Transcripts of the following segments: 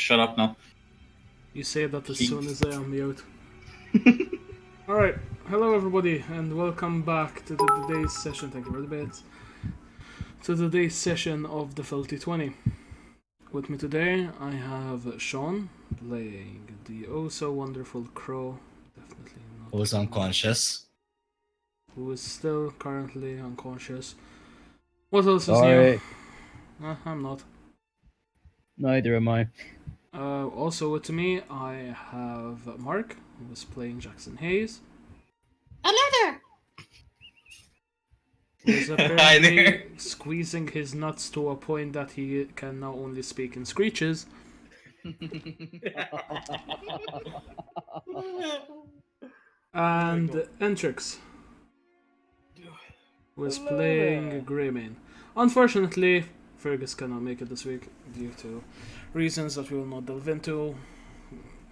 shut up now. You say that as Keep- soon as I unmute. Alright, hello everybody, and welcome back to today's session. Thank you for the bits. To today's session of the Filthy 20. With me today, I have Sean playing the oh so wonderful Crow. Definitely not. Who was unconscious. Who is still currently unconscious. What else is new? Sorry, I'm not. neither am I. Also with me, I have Mark, who is playing Jackson Hayes. Another! Who is Hi apparently there. squeezing his nuts to a point that he can now only speak in screeches. And Entrix, who is playing Greymane. Unfortunately, Fergus cannot make it this week due to reasons that we will not delve into.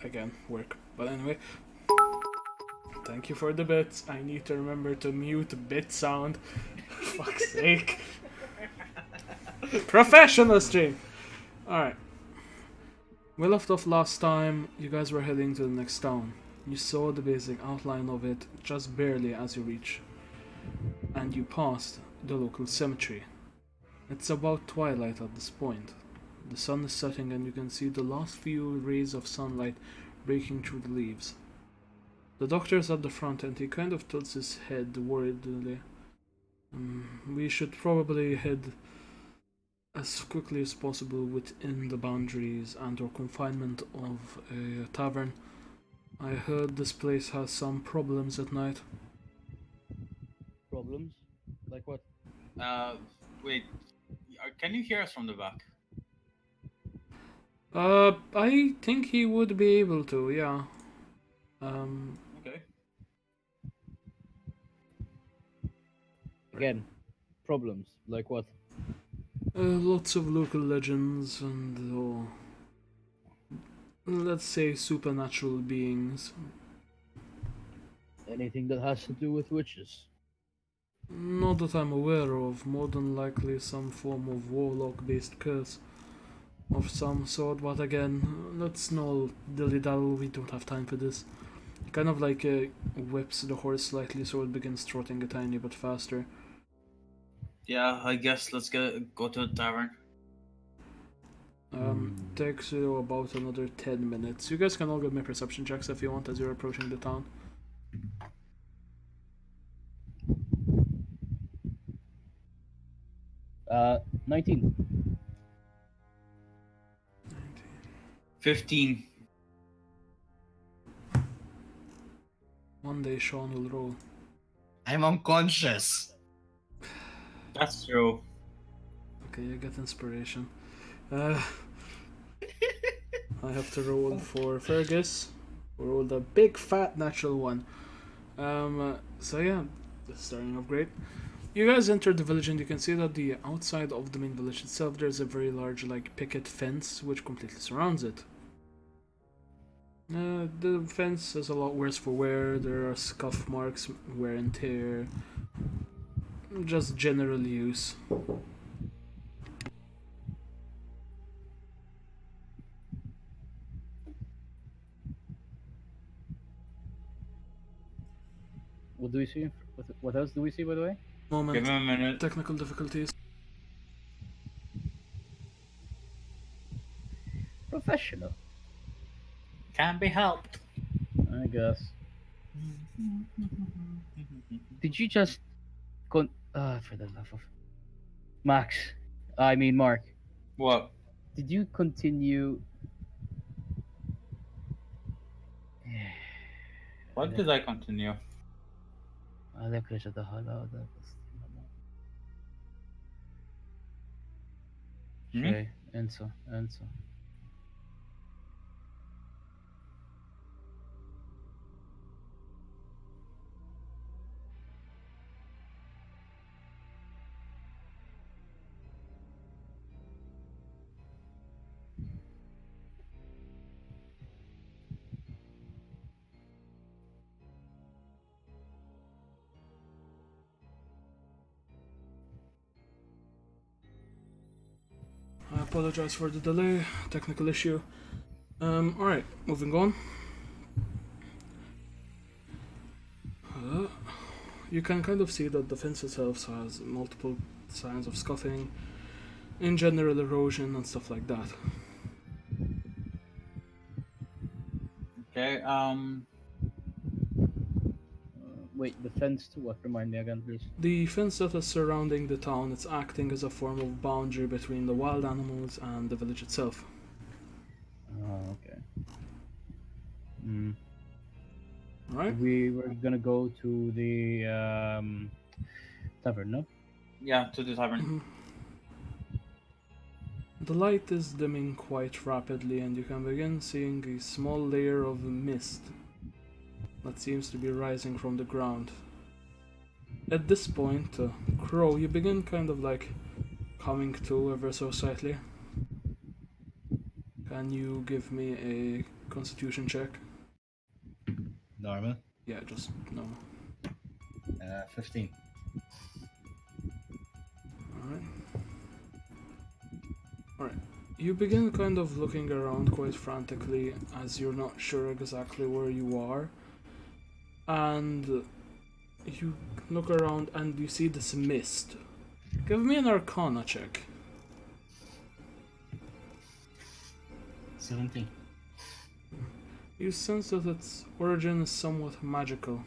Again, work. But anyway, thank you for the bits. I need to remember to mute bit sound. Fuck's sake. Professional stream. Alright. We left off last time. You guys were heading to the next town. You saw the basic outline of it just barely as you reach. And you passed the local cemetery. It's about twilight at this point. The sun is setting and you can see the last few rays of sunlight breaking through the leaves. The doctor's at the front and he kind of tilts his head worriedly. We should probably head as quickly as possible within the boundaries and or confinement of a tavern. I heard this place has some problems at night. Problems? Like what? Wait. Can you hear us from the back? I think he would be able to, yeah. Okay. Again, problems. Like what? Lots of local legends and, let's say supernatural beings. Anything that has to do with witches? Not that I'm aware of, more than likely some form of warlock-based curse of some sort, but again, let's not dilly-dally, we don't have time for this. Kind of like whips the horse slightly so it begins trotting a tiny bit faster. Yeah, I guess let's go to the tavern. Takes you about another 10 minutes. You guys can all give me perception checks if you want as you're approaching the town. 19. 15. One day Sean will roll. I'm unconscious. That's true. Okay, I get inspiration. I have to roll for Fergus. We rolled a big fat natural one. So yeah, that's starting off great. You guys enter the village and you can see that the outside of the main village itself there's a very large like picket fence which completely surrounds it. The fence is a lot worse for wear, there are scuff marks, wear and tear, just general use. What do we see? What else do we see, by the way? Moment, Give him a minute. technical difficulties. Professional, Can't be helped. I guess. Did you just for the love of Max? I mean, Mark. What? Did you continue? What did I continue? Okay, answer. I apologize for the delay, technical issue. Alright, moving on. You can kind of see that the fence itself has multiple signs of scuffing, in general erosion and stuff like that. Okay. Wait, the fence to what? Remind me again, please. The fence that is surrounding the town is acting as a form of boundary between the wild animals and the village itself. Oh, okay. Hmm. Alright? We were gonna go to the tavern, no? Yeah, to the tavern. The light is dimming quite rapidly, and you can begin seeing a small layer of mist that seems to be rising from the ground. At this point, Crow, you begin kind of like coming to ever so slightly. Can you give me a constitution check? Normal. Yeah, just no. 15. Alright. Alright. You begin kind of looking around quite frantically as you're not sure exactly where you are. And you look around and you see this mist. Give me an Arcana check. 17. You sense that its origin is somewhat magical.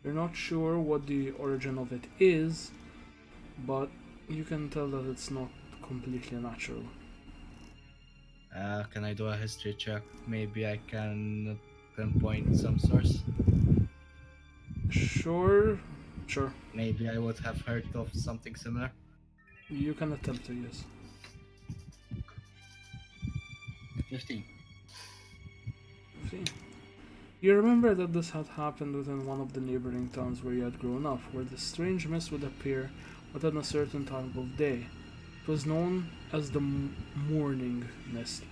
You're not sure what the origin of it is, but you can tell that it's not completely natural. Can I do a history check? Maybe I can pinpoint some source. Sure. Maybe I would have heard of something similar. You can attempt to, yes. 15. 15. You remember that this had happened within one of the neighboring towns where you had grown up, where the strange mist would appear within a certain time of day. It was known as the morning mist.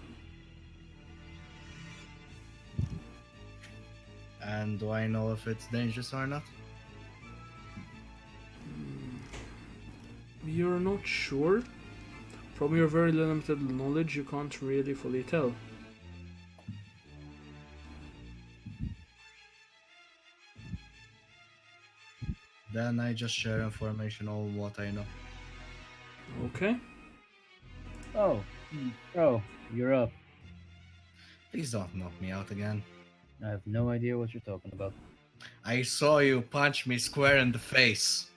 And do I know if it's dangerous or not? You're not sure? From your very limited knowledge, you can't really fully tell. Then I just share information on what I know. Okay. Oh, oh, you're up. Please don't knock me out again. I have no idea what you're talking about. I saw you punch me square in the face.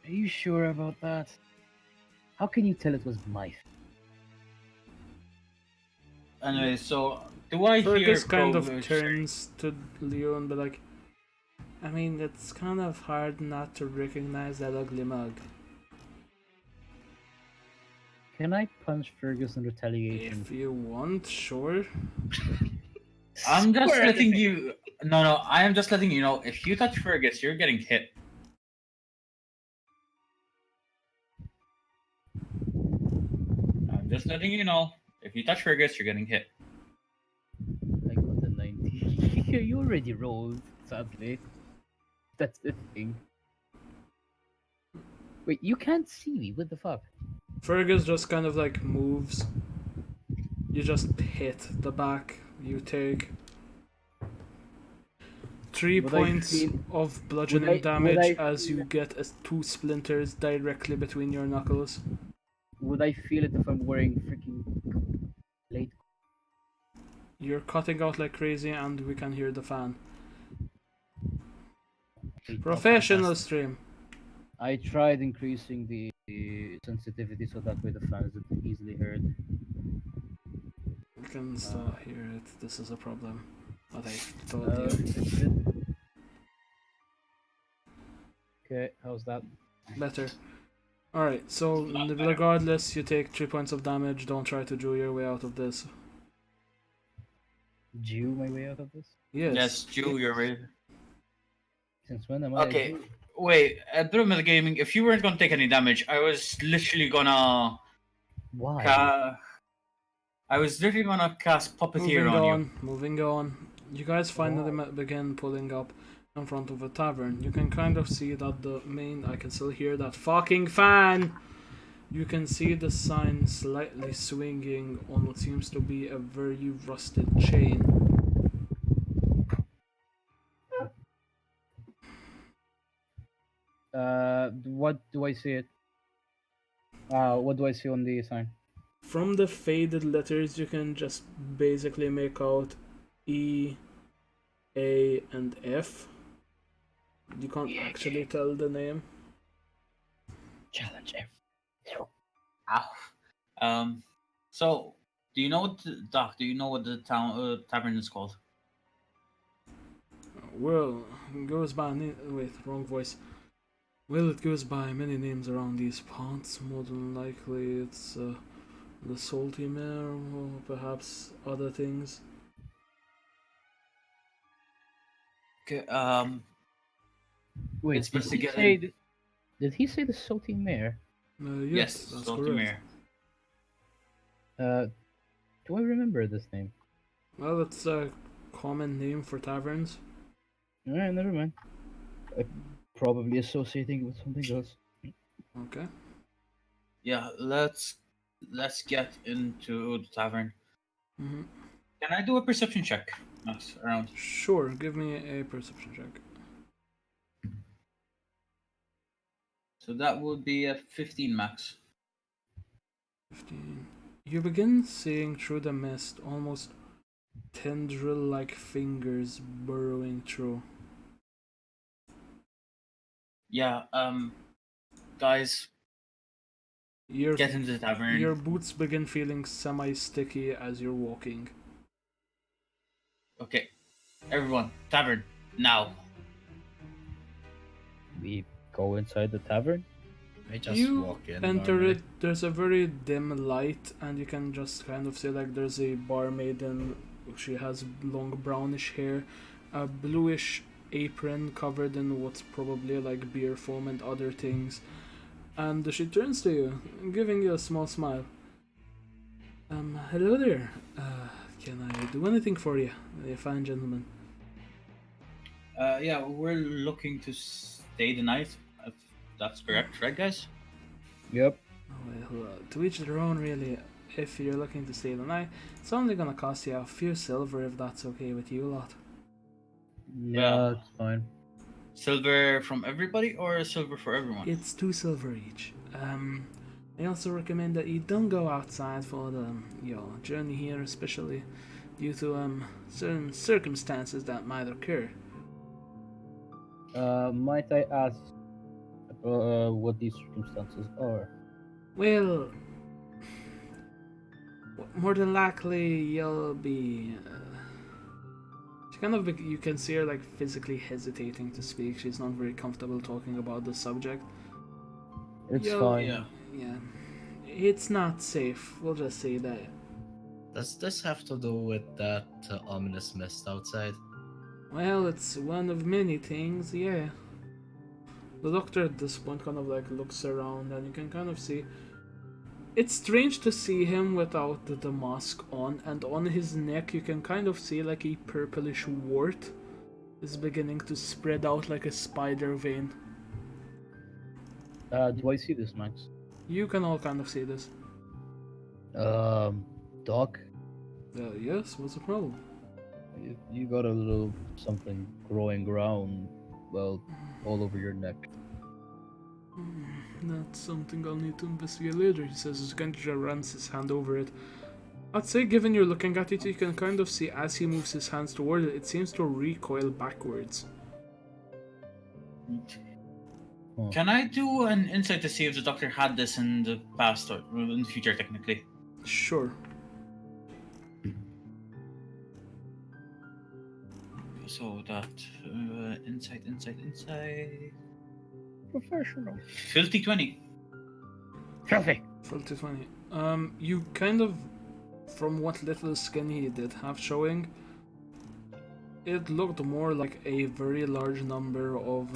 Are you sure about that? How can you tell it was my Anyway, so do I hear Fergus kind Crow of turns to Leo and be like, I mean, it's kind of hard not to recognize that ugly mug. Can I punch Fergus in retaliation? If you want, sure. I'm just Square in the letting face. you. No, I am just letting you know. If you touch Fergus, you're getting hit. I'm just letting you know. If you touch Fergus, you're getting hit. I got a 90. You already rolled, sadly. That's the thing. Wait, you can't see me. What the fuck? Fergus just kind of like moves. You just hit the back. You take 3 Would I points feel- of would bludgeoning I damage as feel- you get 2 splinters directly between your knuckles. Would I feel it if I'm wearing freaking late? You're cutting out like crazy and we can hear the fan. Professional fantastic. stream. I tried increasing the sensitivity so that way the fans would be easily heard. We can still hear it. This is a problem. What I told Uh, you. Okay, how's that? Better. Alright, so regardless, you take 3 points of damage. Don't try to Jew your way out of this. Jew my way out of this? Yes, Jew, you're right. Since when am I? a Okay, Jew? wait. At Brumel Gaming, if you weren't gonna take any damage, I was literally gonna. Why? I was literally gonna cast Puppeteer on you. Moving on. You guys finally begin pulling up in front of a tavern. You can kind of see that the main. I can still hear that fucking fan! You can see the sign slightly swinging on what seems to be a very rusted chain. What do I see it? What do I see on the sign? From the faded letters, you can just basically make out E, A, and F. You can't actually tell the name. Challenge F. Ow. So, do you know what Doc? Do you know what the town tavern is called? Well, it goes by wait, wrong voice. Well, it goes by many names around these parts. More than likely, it's the Salty Mare, or perhaps other things. Okay. Wait, It's did supposed to he get say? in. Did he say the salty mare? Yes, Yes, that's Salty correct. Mare. Do I remember this name? Well, it's a common name for taverns. Alright, never mind. I'm probably associating it with something else. Okay. Yeah, let's get into the tavern. Mm-hmm. Can I do a perception check? Max, around. Sure, give me a perception check. So that would be a 15 max. 15. You begin seeing through the mist almost tendril like fingers burrowing through. Yeah. Guys, Your, get into the tavern. your boots begin feeling semi sticky as you're walking. Okay, everyone, tavern now. We go inside the tavern. I just You walk in. enter normally. it, there's a very dim light, and you can just kind of see like there's a barmaiden. She has long brownish hair, a bluish apron covered in what's probably like beer foam and other things. And she turns to you, giving you a small smile. Hello there. Can I do anything for you, a fine gentleman? Yeah, we're looking to stay the night. If that's correct, right, guys? Yep. Well, to each their own, really. If you're looking to stay the night, it's only gonna cost you a few silver if that's okay with you lot. Yeah, Well- it's fine. Silver from everybody or silver for everyone? It's 2 silver each. I also recommend that you don't go outside for your journey here, especially due to certain circumstances that might occur. Might I ask what these circumstances are? Well, more than likely you'll be. She kind of you can see her like physically hesitating to speak. She's not very comfortable talking about the subject. It's Yo, fine. Yeah. Yeah, it's not safe. We'll just say that. Does this have to do with that ominous mist outside? Well, it's one of many things. Yeah. The doctor at this point kind of like looks around, and you can kind of see. It's strange to see him without the mask on, and on his neck you can kind of see like a purplish wart is beginning to spread out like a spider vein. Do I see this, Max? You can all kind of see this. Doc, Yes, what's the problem? you got a little something growing around, well, all over your neck. That's something I'll need to investigate later, he says as Gendra runs his hand over it. I'd say given you're looking at it, you can kind of see as he moves his hands toward it, it seems to recoil backwards. Can I do an insight to see if the doctor had this in the past or in the future, technically? Sure. So that insight. Professional. Filthy 20. Filthy. Full to 20. You kind of, from what little skin he did have showing, it looked more like a very large number of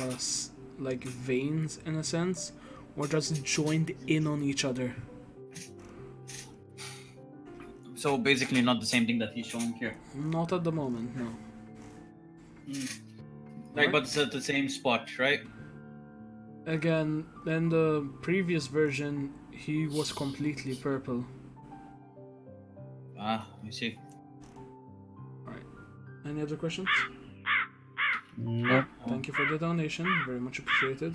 like veins in a sense, or just joined in on each other. So basically, not the same thing that he's showing here. Not at the moment, no. Like, but it's at the same spot, right? Again, in the previous version, He was completely purple. Ah, I see. Any other questions? Nope. Thank you for the donation. Very much appreciated.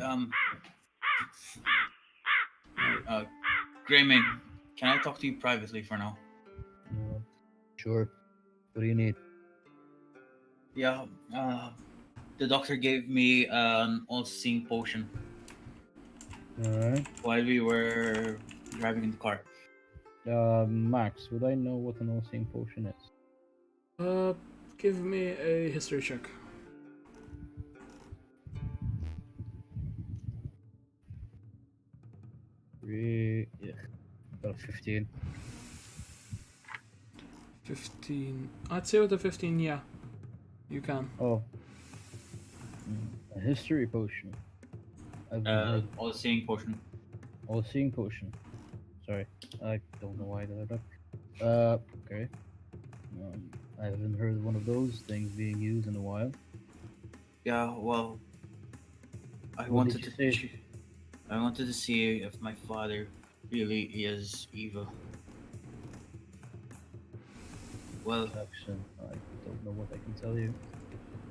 Um. Greymane, can I talk to you privately for now? Sure. What do you need? Yeah. The doctor gave me an all-seeing potion Alright. while we were driving in the car. Max, would I know what an all-seeing potion is? Give me a history check. Yeah. Got a 15. 15. I'd say with a 15, yeah. You can. Oh. A history potion. I've heard All-seeing potion. all-seeing potion. Sorry. I don't know why that. Okay. I haven't heard one of those things being used in a while. Yeah. Well, I What wanted did to. you say? I wanted to see if my father really is evil. Well, Action. I don't know what I can tell you.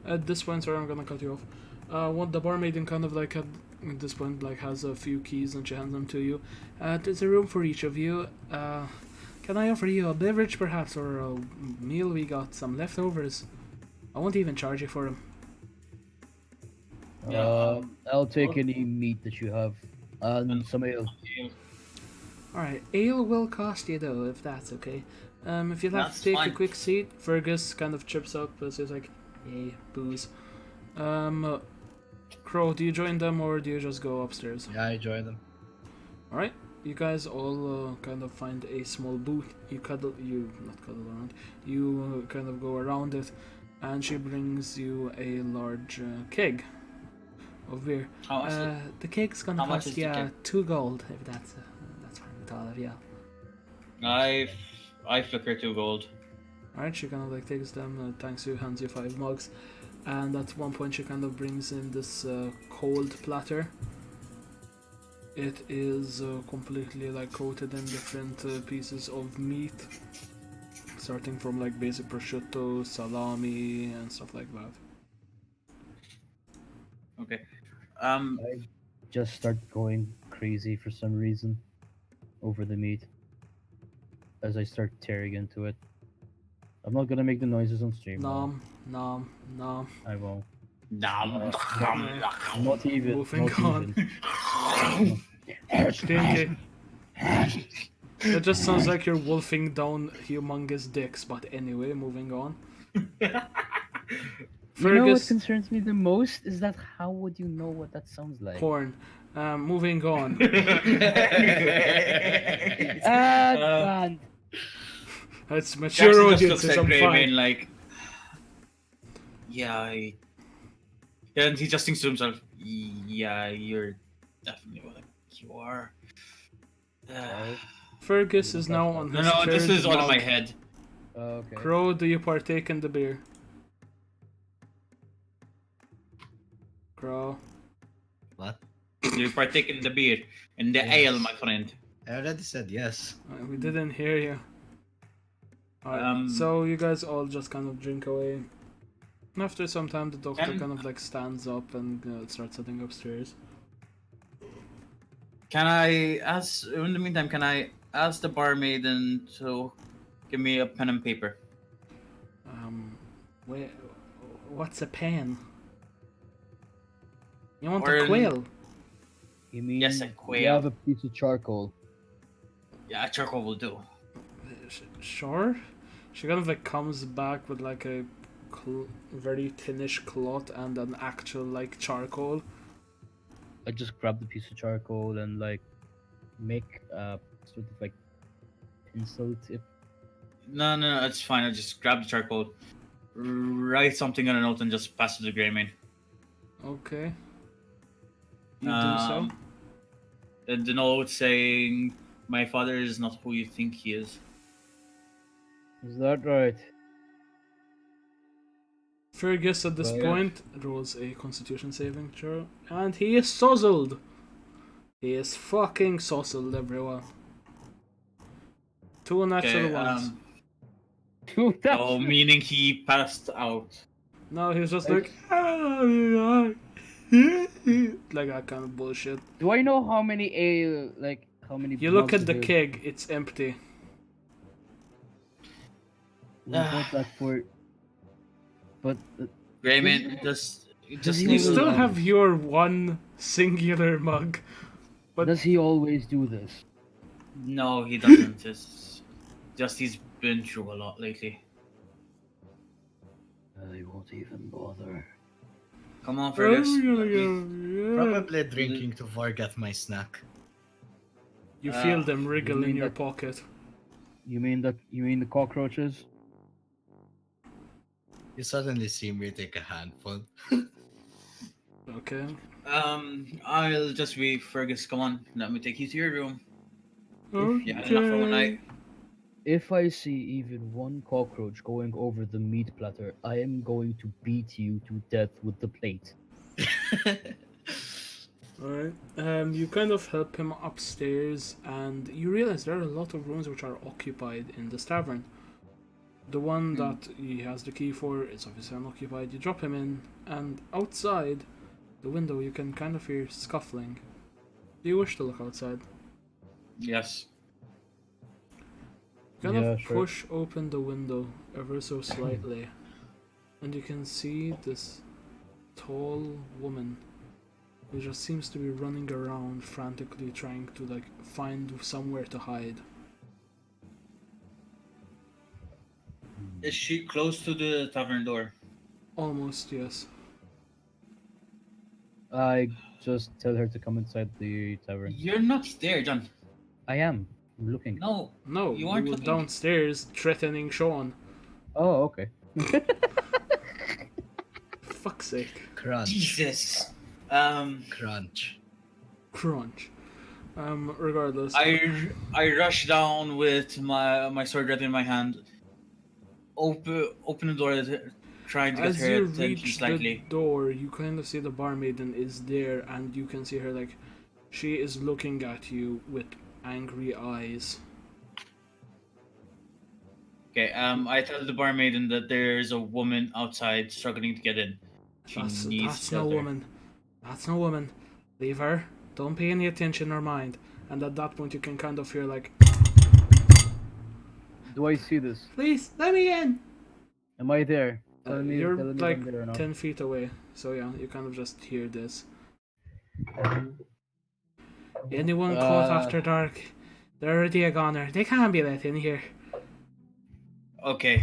At this point, sorry, I'm gonna cut you off. What the barmaiden kind of like at this point like has a few keys and she hands them to you. There's a room for each of you. Can I offer you a beverage perhaps or a meal? We got some leftovers. I won't even charge you for them. Yeah, I'll take well- any meat that you have and some ale. Alright, ale will cost you though, if that's okay. If you'd like That's to take a fine. quick seat, Fergus kind of chips up as he's like, yay, booze. Crow, do you join them or do you just go upstairs? Yeah, I join them. Alright, you guys all kind of find a small booth. You not cuddle around, you kind of go around it, and she brings you a large keg of beer. How much? The keg's gonna how much cost is the you keg? 2 gold, if that's fine with all of you. I flicker 2 gold. Alright, she kind of like takes them, thanks you, hands you 5 mugs, and at one point she kind of brings in this cold platter. It is completely like coated in different pieces of meat, starting from like basic prosciutto, salami, and stuff like that. Okay. I just start going crazy for some reason over the meat as I start tearing into it. I'm not gonna make the noises on stream. Nom, nom, nom. I won't. Nom. Not even. Moving not on. even. Stinky. That just sounds like you're wolfing down humongous dicks, but anyway, moving on. You know what Fergus, concerns me the most is that how would you know what that sounds like? corn. Moving on. Man. It's mature Jackson just looks audiences, at I'm Greymane fine. like, yeah, and he just thinks to himself, yeah, you're definitely what you are. Fergus is now on No, his no, this third is all in my mug. head. Okay. Crow, do you partake in the beer? Crow. What? You partake in the beer, in the Yes. ale, my friend. I already said yes. We didn't hear you. Alright, so you guys all just kind of drink away. After some time, the doctor Can- kind of like stands up and starts heading upstairs. Can I ask, in the meantime, can I ask the barmaiden to give me a pen and paper? Wait, what's a pen? You want Or a an- quill? You mean Yes, a you quail. have a piece of charcoal? Yeah, charcoal will do. Sure. She kind of like comes back with like a very thinnish cloth and an actual like charcoal. I just grab the piece of charcoal and like make a sort of like pencil tip. No, it's fine. I just grab the charcoal, write something on a note, and just pass it to Greymane. Okay. You do so. The note saying, "My father is not who you think he is." Is that right? Fergus at this Well, point rolls a constitution saving throw, and he is sozzled. He is fucking sauced everyone. Two natural Okay. ones. Dude, that's Oh, meaning he passed out. No, he was just Like- like, like that kind of bullshit. Do I know how many how many? You look mugs at the of ale- keg, it's empty. We want that for. But Greymane, Does just he You leave it always- still alone. have your one singular mug. But- does he always do this? No, he doesn't. It's just he's been through a lot lately. I won't even bother. Come on, Oh, Fergus. yeah. Probably drinking to forget my snack. You feel them you wriggle in mean your that- pocket. You mean the cockroaches? You suddenly see me take a handful. Okay. I'll just be Fergus. Come on, let me take you to your room. Okay. Yeah, enough for one night. If I see even one cockroach going over the meat platter, I am going to beat you to death with the plate. Alright. You kind of help him upstairs, and you realize there are a lot of rooms which are occupied in this tavern. The one that he has the key for is obviously unoccupied. You drop him in, and outside the window you can kind of hear scuffling. Do you wish to look outside? Yes. Kind Yeah, of sure. push open the window ever so slightly, and you can see this tall woman who just seems to be running around frantically trying to like find somewhere to hide. Is she close to the tavern door? Almost, yes. I just tell her to come inside the tavern. You're not there, John. I am. I'm looking. No. No, You you aren't were looking. downstairs threatening Sean. Oh, okay. Fuck's sake. Crunch. Jesus. Crunch. Crunch. Regardless. I rush down with my sword ready in my hand. Open the door, trying to get As her you attention reach the slightly. door, you kind of see the barmaiden is there, and you can see her like she is looking at you with angry eyes. Okay. I tell the barmaiden that there's a woman outside struggling to get in. She That's needs no shelter. woman. That's no woman. Leave her. Don't pay any attention or mind. And at that point, you can kind of hear like, Do I see this? "Please let me in." Am I there? You're tell me if like I'm there or not. 10 feet away, so yeah, you kind of just hear this. Anyone caught after dark, they're already a goner. They can't be let in here. Okay.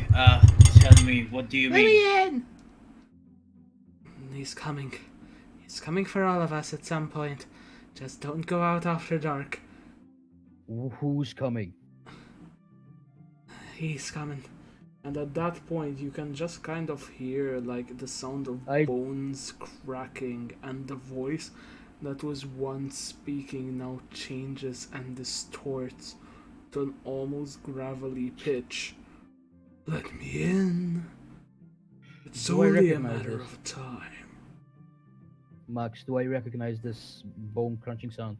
Tell me, what do you Let mean? me in. He's coming. He's coming for all of us at some point. Just don't go out after dark. Who's coming? He's coming. And at that point, you can just kind of hear like the sound of I- bones cracking, and the voice that was once speaking now changes and distorts to an almost gravelly pitch. Let me in. It's Do I only a recognize matter this? of time. Max, do I recognize this bone crunching sound?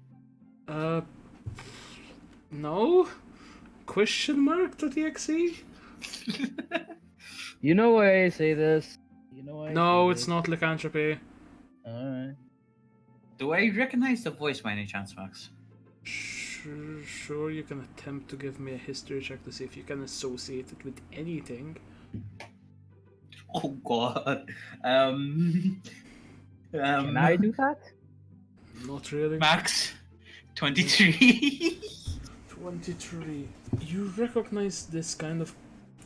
No? Question mark to TXE? You know why I say this? You know why I No, say it's this? not lycanthropy. Alright. Do I recognize the voice by any chance, Max? Sure, you can attempt to give me a history check to see if you can associate it with anything. Oh God. Can I do that? Not really. Max? 23. 23. You recognize this kind of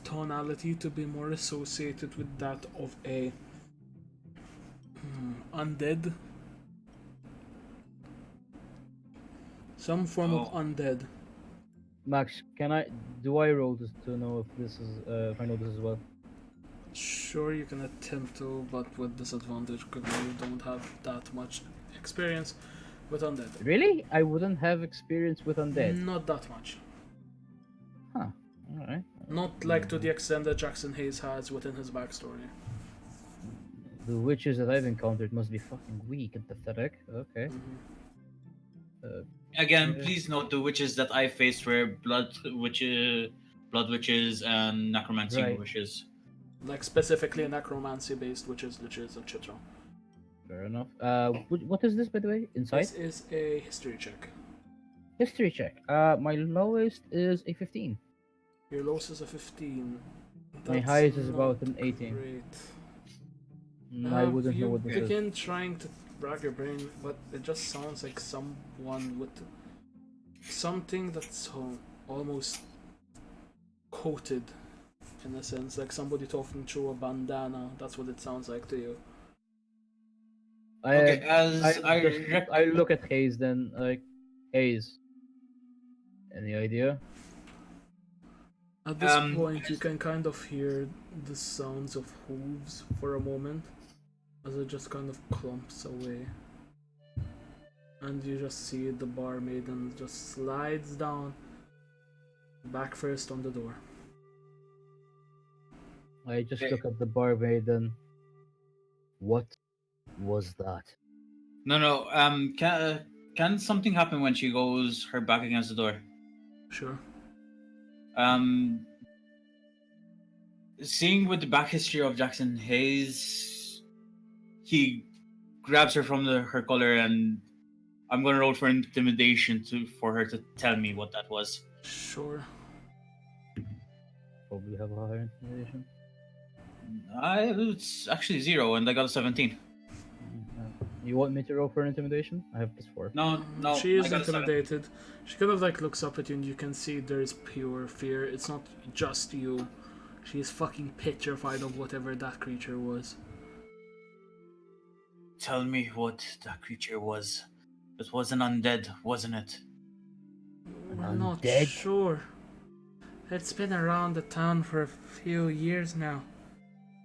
tonality to be more associated with that of a undead. Some form of Oh. undead. Max, do I roll this to know if this is if I know this as well? Sure, you can attempt to, but with disadvantage because you don't have that much experience with undead. Really? I wouldn't have experience with undead. Not that much. Huh. Alright. Not like to the extent that Jackson Hayes has within his backstory. The witches that I've encountered must be fucking weak and pathetic. Okay. Again, Yeah. please note the witches that I faced were blood witches and necromancy Right. witches. Like specifically necromancy based witches, liches, etc. Fair enough. What is this, by the way? Insight? This is a history check. History check. My lowest is a 15. Your lowest is a 15. My That's highest is not about an 18. great. I wouldn't know You what this is. begin trying to rack your brain, but it just sounds like someone with something that's almost coated, in a sense, like somebody talking through a bandana. That's what it sounds like to you. Okay, I as I just I look at Hayes then, like, Hayes. Any idea? At this Um, point, you can kind of hear the sounds of hooves for a moment as it just kind of clumps away. And you just see the barmaiden just slides down, back first on the door. I just Okay. look at the barmaid and what was that? no. Can something happen when she goes her back against the door? Sure. Um, seeing with the back history of Jackson Hayes, he grabs her from her collar, and I'm gonna roll for intimidation for her to tell me what that was. Sure. Probably have a higher intimidation. It's actually 0, and I got a 17. You want me to roll for intimidation? I have +4. No, She I is got a 7. intimidated. She kind of like looks up at you and you can see there's pure fear. It's not just you. She is fucking petrified of whatever that creature was. Tell me what that creature was. It was an undead, wasn't it? We're not undead? sure. It's been around the town for a few years now.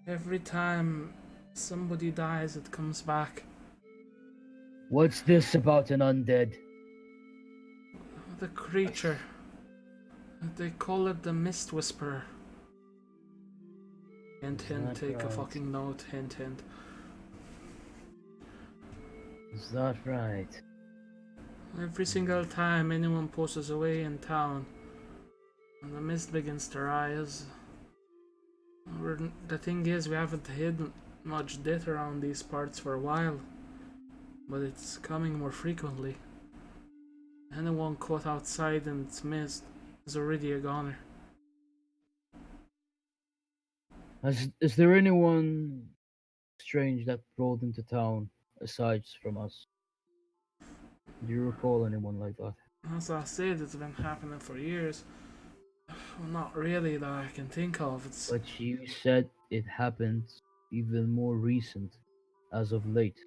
Every time somebody dies, it comes back. What's this about an undead? The creature. They call it the Mist Whisperer. Hint, hint, That's take a right. fucking note. Hint, hint. Is that right? Every single time anyone passes away in town, and the mist begins to rise. The thing is, we haven't hid much death around these parts for a while, but it's coming more frequently. Anyone caught outside in its mist is already a goner. Is there anyone strange that rolled into town aside from us? Do you recall anyone like that? As I said, it's been happening for years. Well, not really that I can think of. It's But you said it happened even more recent as of late.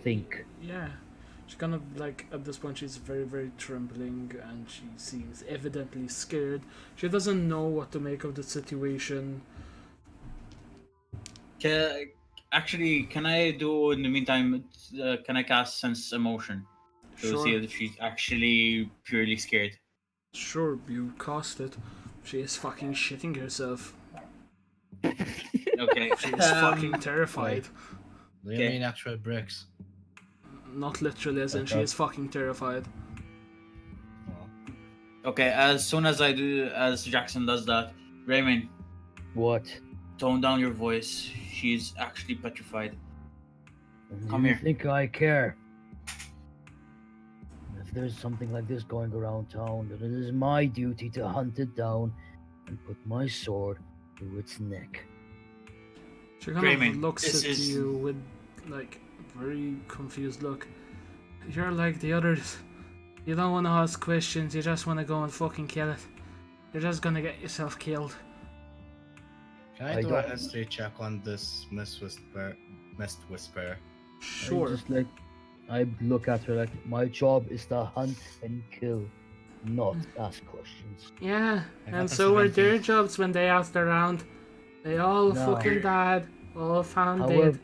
Think. Yeah. She kind of like at this point she's very very trembling and she seems evidently scared. She doesn't know what to make of the situation. Actually, can I do in the meantime? Can I cast sense emotion to see Sure, if she's actually purely scared? sure, you cast it. She is fucking shitting herself. Okay. She is fucking terrified. Do you Okay. mean actual bricks? Not literally, as in she is fucking terrified. Oh. Okay. As soon as as Jackson does that, Raymond, What? tone down your voice. She's actually petrified. Come Do you here. think I care? If there's something like this going around town, then it is my duty to hunt it down and put my sword through its neck. She kind Greymane, of looks this at is- you with like a very confused look. You're like the others. You don't want to ask questions, you just want to go and fucking kill it. You're just gonna get yourself killed. Can I I do a don't- history check on this Mist Whisperer? Sure. I look at her like, my job is to hunt and kill, not ask questions. Yeah, I and got a so were their 17. jobs when they asked around. They all No. fucking died, all found However, dead.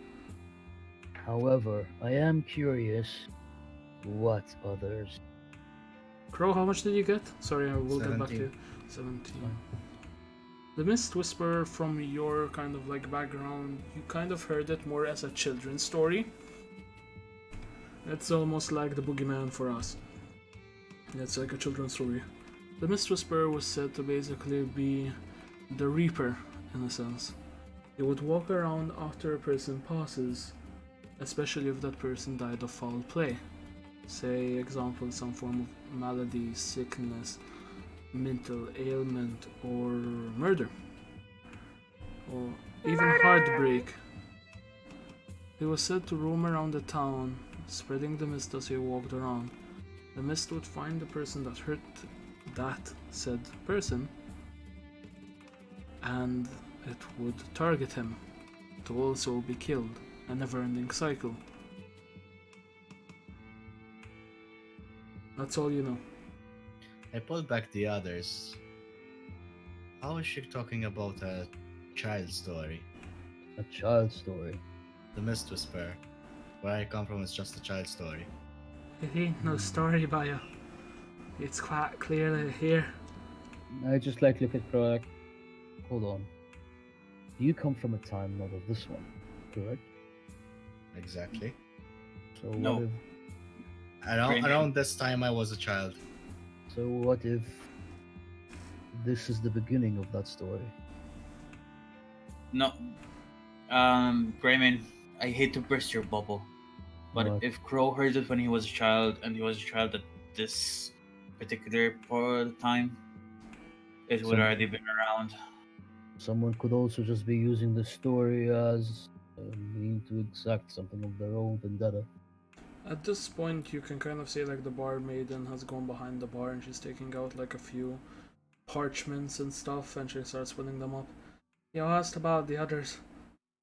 however, I am curious what others. Crow, how much did you get? Sorry, I will get back to 17. you. 17. The Mist Whisperer, from your kind of like background, you kind of heard it more as a children's story. It's almost like the boogeyman for us. It's like a children's story. The Mist Whisperer was said to basically be the Reaper, in a sense. He would walk around after a person passes, especially if that person died of foul play. Say, example, some form of malady, sickness, mental ailment, or murder. Or even heartbreak. He was said to roam around the town, spreading the mist as he walked around. The mist would find the person that hurt that said person, and it would target him to also be killed. A never-ending cycle. That's all you know. I pulled back the others. How is she talking about a child story? A child story. The Mist Whisperer. Where I come from is just a child story. It ain't no story, Bio. It's quite clearly here. I just like look at Croak. Hold on. You come from a time not of this one, correct? Exactly. So No. what if? Around this time I was a child. So what if this is the beginning of that story? No. Greymane, I hate to burst your bubble, but What? if Crow heard it when he was a child, and he was a child at this particular part of time, it would Some- already been around. Someone could also just be using the story as a mean to exact something of their own vendetta. At this point, you can kind of see like the bar maiden has gone behind the bar and she's taking out like a few parchments and stuff, and she starts putting them up. You asked about the others.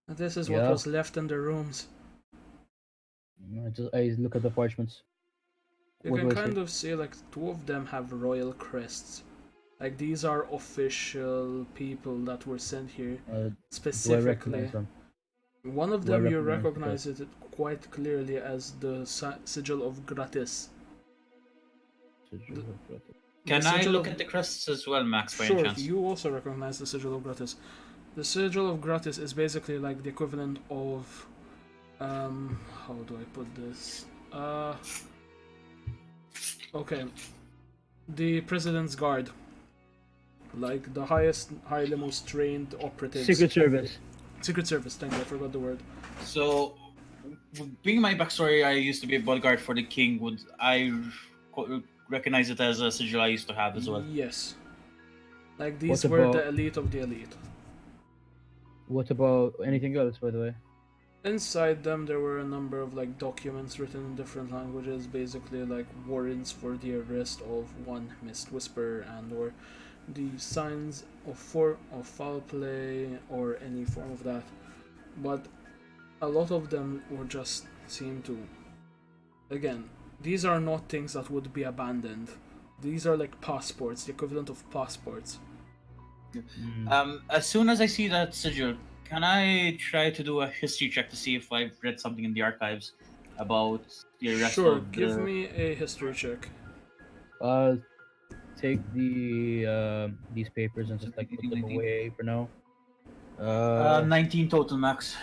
This is what Yeah. was left in the rooms. I look at the parchments. You What can do I kind say? of see like two of them have royal crests. Like these are official people that were sent here Do I specifically. recognize them? One of Do I them you recognize recognize it quite clearly as the sigil of Gratis. Can The I sigil look of- at the crests as well, Max, by any Sure, chance? you also recognize the sigil of Gratis. The sigil of Gratis is basically like the equivalent of how do I put this? Okay. The President's Guard. Like the highly most trained operatives. Secret Service. Secret Service, thank you, I forgot the word. So, being my backstory, I used to be a bodyguard for the king. Would I recognize it as a sigil I used to have as well? Yes. Like these What were about- the elite of the elite. What about anything else, by the way? Inside them there were a number of like documents written in different languages, basically like warrants for the arrest of one Mist Whisperer and or the signs of foul play or any form of that. But a lot of them were just seem to, again, these are not things that would be abandoned. These are like passports, the equivalent of passports. As soon as I see that sigil, can I try to do a history check to see if I've read something in the archives about the rest Sure, of the... give me a history check. Take these papers and just like put them away for now. 19 total, Max.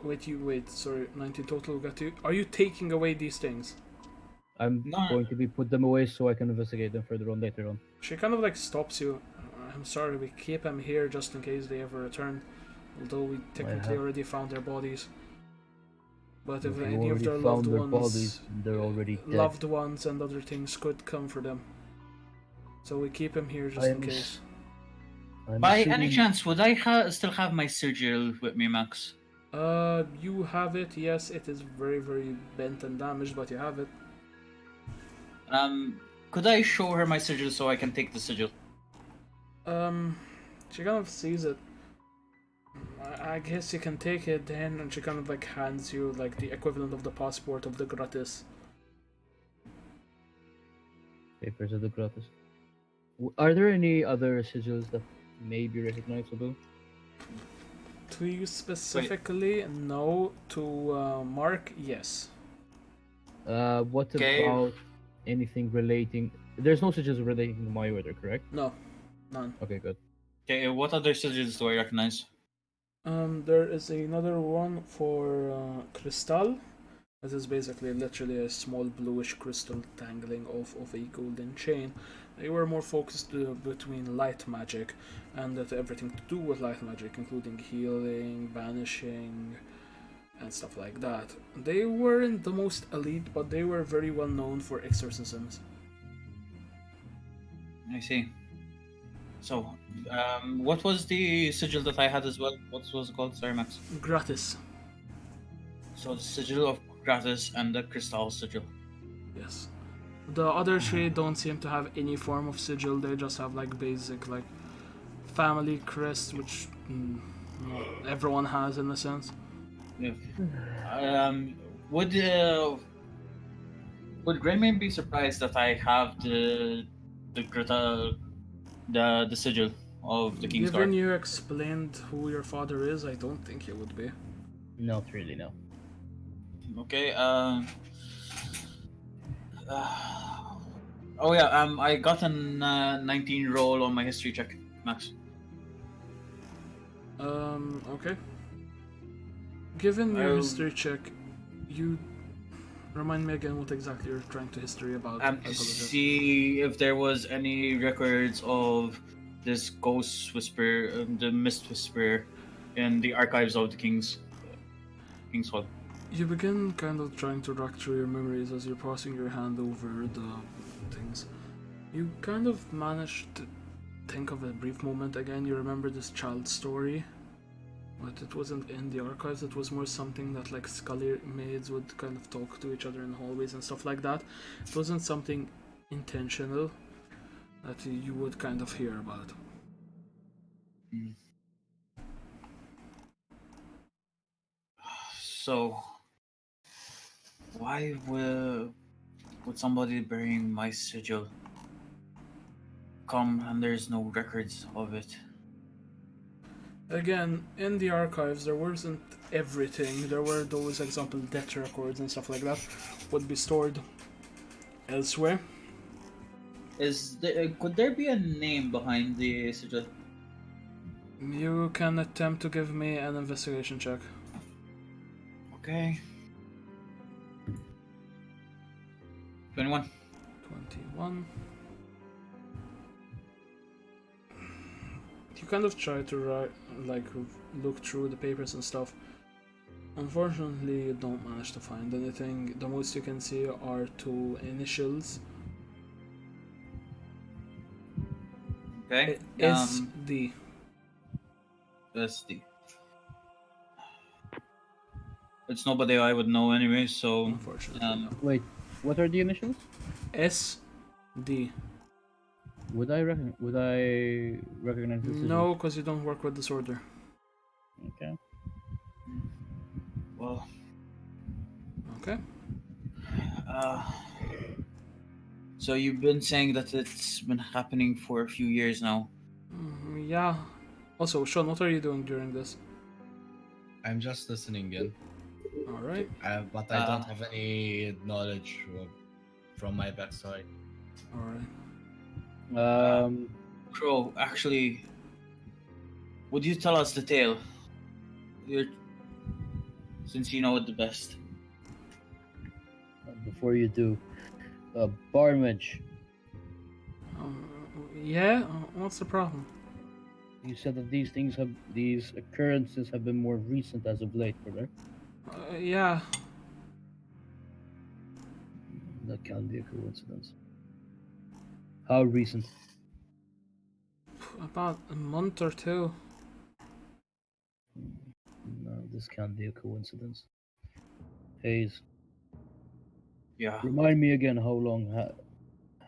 Wait, sorry, 19 total got you. Are you taking away these things? I'm No. going to be put them away so I can investigate them further on later on. She kind of like stops you. I'm sorry, we keep them here just in case they ever return. Although we technically have- already found their bodies. But if you any of already their found loved their ones, bodies, they're already dead. loved ones and other things could come for them. So we keep them here just in case. I'm By assuming- any chance, would I still have my sigil with me, Max? You have it. Yes, it is very, very bent and damaged, but you have it. Could I show her my sigil so I can take the sigil? She kind of sees it. I guess you can take it then, and she kind of like hands you like the equivalent of the passport of the Gratis. Papers of the Gratis. Are there any other sigils that may be recognizable? To you specifically, no. To Mark, yes. What Okay. about anything relating? There's no sigils relating to my order, correct? No, none. Okay, good. Okay, what other sigils do I recognize? There is another one for Crystal. It is basically literally a small bluish crystal dangling off of a golden chain. They were more focused between light magic and everything to do with light magic, including healing, banishing, and stuff like that. They weren't the most elite, but they were very well known for exorcisms. I see. So, what was the sigil that I had as well? What was it called? Sorry, Max. Gratis. So the sigil of Gratis and the crystal sigil. Yes. The other three don't seem to have any form of sigil, they just have like basic like family crest, which everyone has in a sense. Yeah. Um, would Greymane be surprised that I have the Greta the sigil of the King's Given Guard? you explained who your father is, I don't think he would be. Not really, no. Okay. Oh yeah. I got an 19 roll on my history check, Max. Okay. Given your I'll history check, you remind me again what exactly you're trying to history about. I to apologize. see if there was any records of this ghost whisper, the mist whisper, in the archives of the King's Hall. You begin kind of trying to rack through your memories as you're passing your hand over the things. You kind of manage to think of a brief moment again. You remember this child story, but it wasn't in the archives. It was more something that like Scully maids would kind of talk to each other in hallways and stuff like that. It wasn't something intentional that you would kind of hear about. So, why would somebody burying my sigil come and there's no records of it? Again, in the archives, there wasn't everything. There were those example death records and stuff like that would be stored elsewhere. Could there be a name behind the sigil? You can attempt to give me an investigation check. Okay. 21. 21. You kind of try to look through the papers and stuff. Unfortunately, you don't manage to find anything. The most you can see are two initials. Okay. SD. SD. It's nobody I would know anyway, so Unfortunately, no. Wait, what are the initials? SD. Would I recognize this? No, because you don't work with disorder. Okay. well, Okay. so you've been saying that it's been happening for a few years now. Yeah. Also, Sean, what are you doing during this? I'm just listening in, Alright. but I don't have any knowledge from my backstory. Alright. Crow, actually, would you tell us the tale? Since you know it the best. Before you do, Barmage, Yeah? What's the problem? you said that these occurrences have been more recent as of late, correct? Yeah. That can't be a coincidence. How recent? About a month or two. No, this can't be a coincidence. Hayes, Yeah. remind me again how long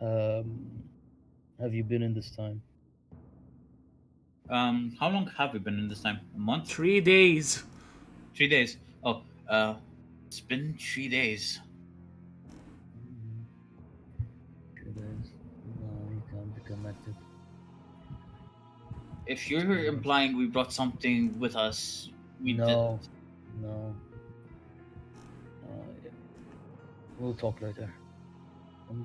have you been in this time? How long have we been in this time? A month? 3 days. 3 days. Oh, it's been 3 days. 2 days. No, you can't be connected. If you're implying we brought something with us, we No, didn't. no. We'll talk later. I'm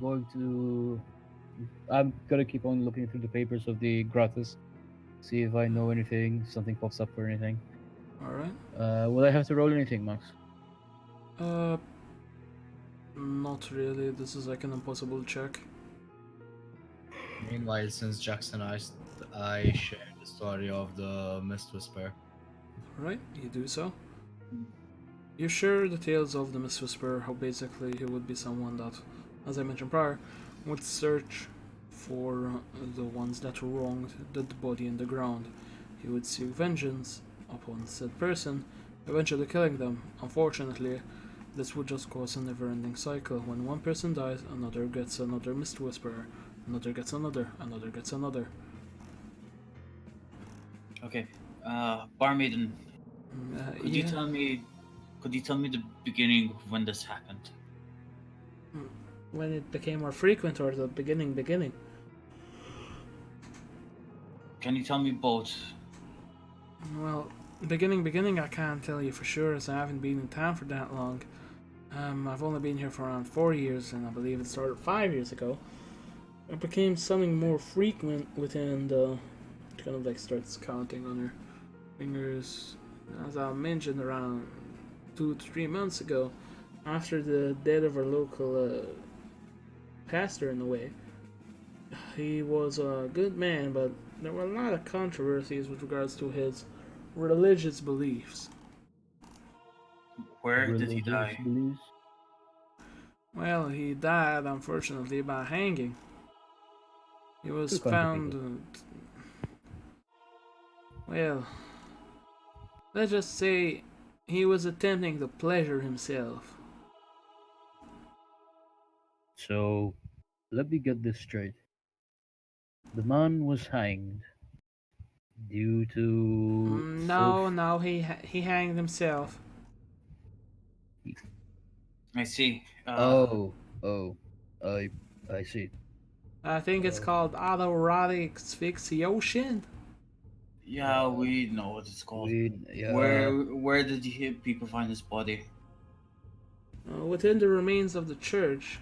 gonna keep on looking through the papers of the Gratis, see if I know anything, something pops up or anything. Alright. Will I have to roll anything, Max? Not really. This is like an impossible check. Meanwhile, since Jackson asked, I shared the story of the Mist Whisper. Right, you do so. You share the tales of the Mist Whisperer, how basically he would be someone that, as I mentioned prior, would search for the ones that wronged the body in the ground. He would seek vengeance upon said person, eventually killing them. Unfortunately, this would just cause a never-ending cycle. When one person dies, another gets another Mist Whisperer, another gets another gets another. Okay. Barmaiden, could you Yeah. tell me? Could you tell me the beginning of when this happened? When it became more frequent, or the beginning? Can you tell me both? Well, beginning, I can't tell you for sure, as I haven't been in town for that long. I've only been here for around 4 years, and I believe it started 5 years ago. It became something more frequent within the. Kind of like starts counting on her fingers. As I mentioned, around 2 to 3 months ago, after the death of our local pastor, in a way. He was a good man, but there were a lot of controversies with regards to his religious beliefs. Where did he Religious die? beliefs. Well, he died, unfortunately, by hanging. He was Two kinds of found. people. Well, let's just say he was attempting to pleasure himself. So, let me get this straight. The man was hanged due to No, self. no, he hanged himself. I see. Oh, oh, I, I see. I think it's Uh, called autoerotic asphyxiation. Yeah, uh, we know what it's called. yeah, Where did people find his body? Within the remains of the church.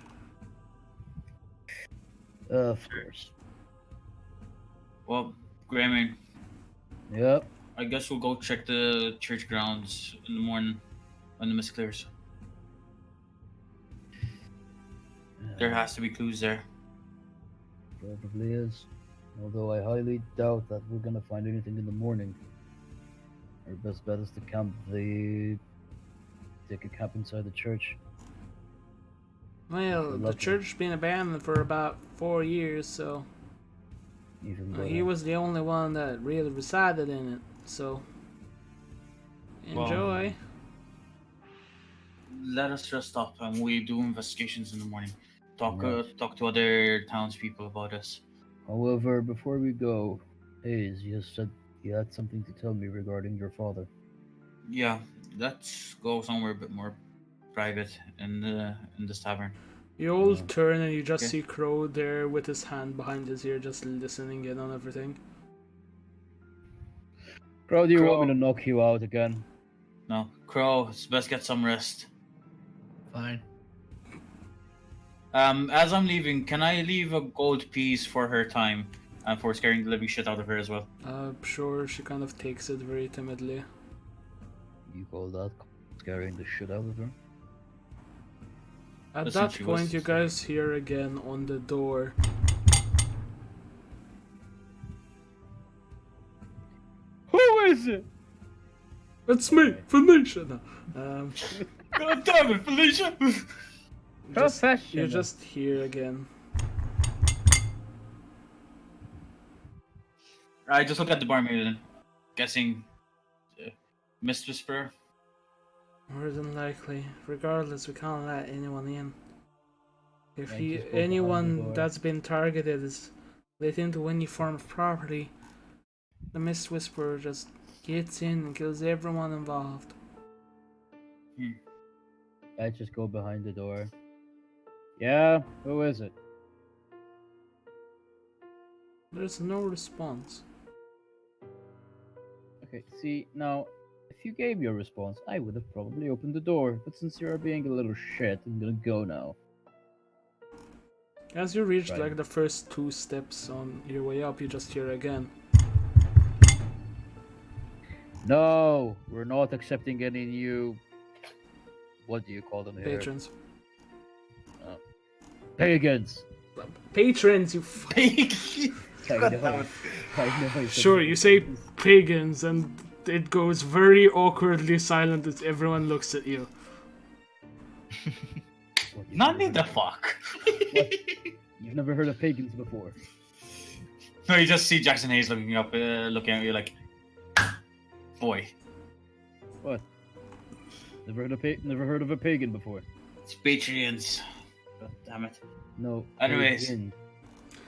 of course. Well, Greymane, Yep. I guess we'll go check the church grounds in the morning when the mist clears. There has to be clues there. Probably is. Although I highly doubt that we're gonna find anything in the morning. Our best bet is to take a camp inside the church. If we're Well, the lucky, church's been abandoned for about 4 years, so even he better. was the only one that really resided in it. So Well, enjoy. let us rest up and we do investigations in the morning. Yes. Talk to other townspeople about us. However, before we go, Hayes, you said you had something to tell me regarding your father. Yeah, let's go somewhere a bit more private in this tavern. You all Uh, turn and you just Okay. see Crow there with his hand behind his ear, just listening in on everything. Crow, do you want me Crow, to knock you out again? no, Crow. It's best get some rest. Fine. As I'm leaving, can I leave a gold piece for her time and for scaring the living shit out of her as well? Sure, she kind of takes it very timidly. You call that scaring the shit out of her? At Listen, that she point, was. you guys hear again on the door. Who is it? It's me, Phoenicia. No. God damn it, Felicia! You Professional. just hear again. I just look at the barmaid and guessing Mist Whisperer. More than likely. Regardless, we can't let anyone in. If I just go behind the anyone door. that's been targeted is let into any form of property, the Mist Whisperer just gets in and kills everyone involved. I just go behind the door. Yeah, who is it? There's no response. Okay, see, now, if you gave your response, I would have probably opened the door. But since you're being a little shit, I'm gonna go now. As you reach Right. like the first 2 steps on your way up, you just hear again. No, we're not accepting any new. What do you call them here? Patrons. Pagans. Patrons, you God damn it. I never said Sure, you say pagans. pagans, and it goes very awkwardly silent as everyone looks at you. What, Nani the fuck? What? You've never heard of pagans before? No, you just see Jackson Hayes looking up, looking at you like, boy, What? Never heard of a pagan before? it's Patreons. God damn it. No. Anyways. pagan.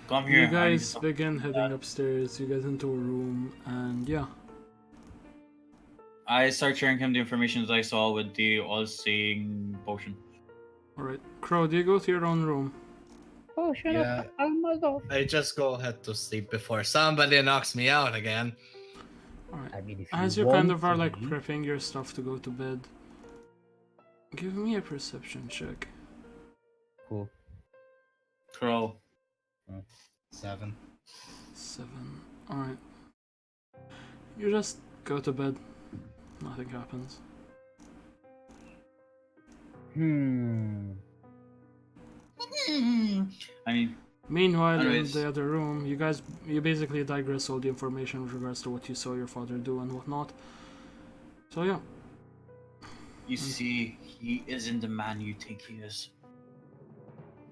Come here. You I need to guys talk. begin heading upstairs. You get into a room, and yeah. I start sharing him the information that I saw with the all-seeing potion. Alright. Crow, do you go to your own room? Oh, shut Yeah. up! I'm off. I just go ahead to sleep before somebody knocks me out again. Alright. I mean, if As you you kind want of are to like leave- prepping your stuff to go to bed, give me a perception check. Cool. Crow. 7. 7. Alright. You just go to bed. Nothing happens. I mean, Meanwhile, Anyways. in the other room, you basically digress all the information with regards to what you saw your father do and whatnot. So yeah. you see, he isn't the man you think he is.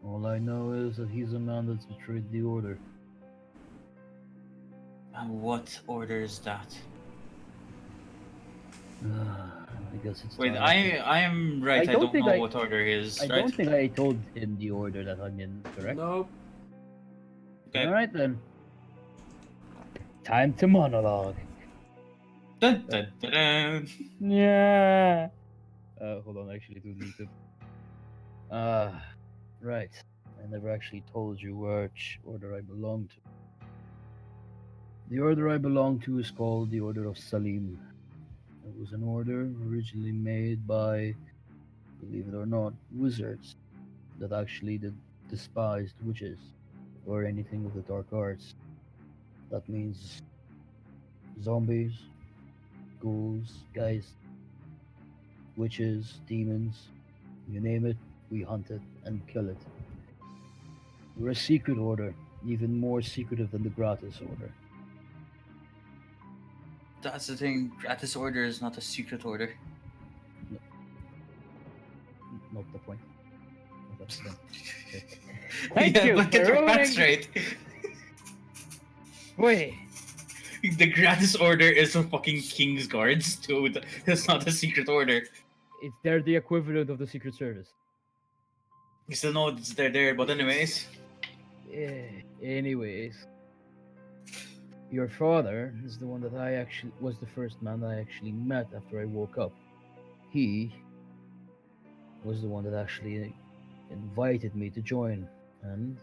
All I know is that he's a man that's betrayed the order. And what order is that? I guess it's Wait, time. I am right. I don't don't think know I- what order he is. I Right? don't think I told him the order that I'm in, correct? Nope. Okay. Alright then. Time to monologue. Dun, dun, dun, dun. Yeah. Hold on, I actually do need to. Right. I never actually told you which order I belong to. The order I belong to is called the Order of Salim. It was an order originally made by, believe it or not, wizards that actually despised witches or anything of the dark arts. That means zombies, ghouls, guys, witches, demons, you name it, we hunt it and kill it. We're a secret order, even more secretive than the Gratis Order. That's the thing. Gratis order is not a secret order. Not the point. Not the point. Thank yeah, you but get for your facts ruining- straight. Wait, The gratis order is a fucking king's guards, dude. It's not a secret order. they're the equivalent of the Secret Service. You still know they're there, but anyways. Anyways, your father is the one that was the first man I actually met after I woke up. He was the one that actually invited me to join, and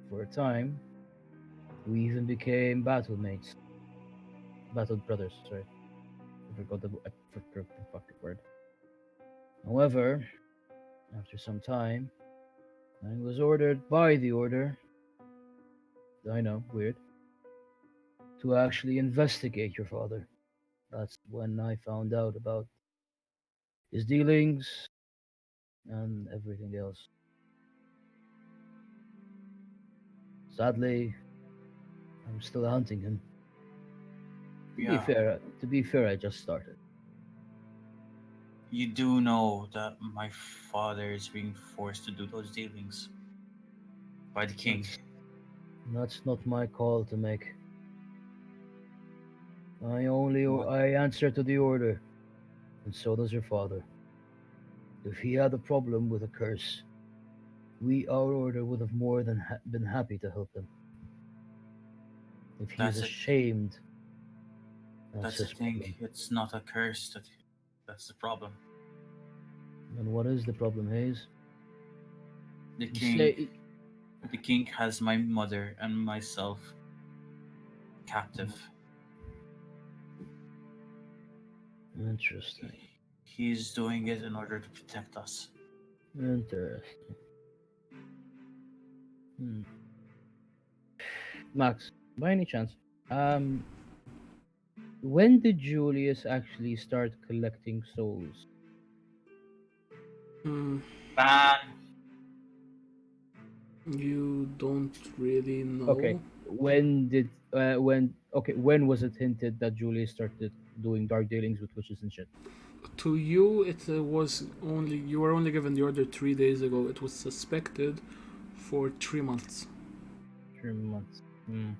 for a time, we even became battle mates. Battle brothers, sorry. I forgot the fucking word. However, after some time, I was ordered by the order, I know, weird, to actually investigate your father. That's when I found out about his dealings and everything else. Sadly, I'm still hunting him. Yeah. To be fair, I just started. You do know that my father is being forced to do those dealings by the king. That's not my call to make. I What? answer to the order, and so does your father. If he had a problem with a curse, our order would have more than been happy to help him. If he is That's it. ashamed, That's his the thing. problem. It's not a curse. That's the problem. And what is the problem, Hayes? The You king. say- The king has my mother and myself captive. Interesting. He's doing it in order to protect us. Interesting. Max, by any chance, when did Julius actually start collecting souls? Hmm. Ban. You don't really know. Okay. When was it hinted that Julie started doing dark dealings with witches and shit? To you, it was only you were only given the order 3 days ago. It was suspected for 3 months. 3 months. Hmm.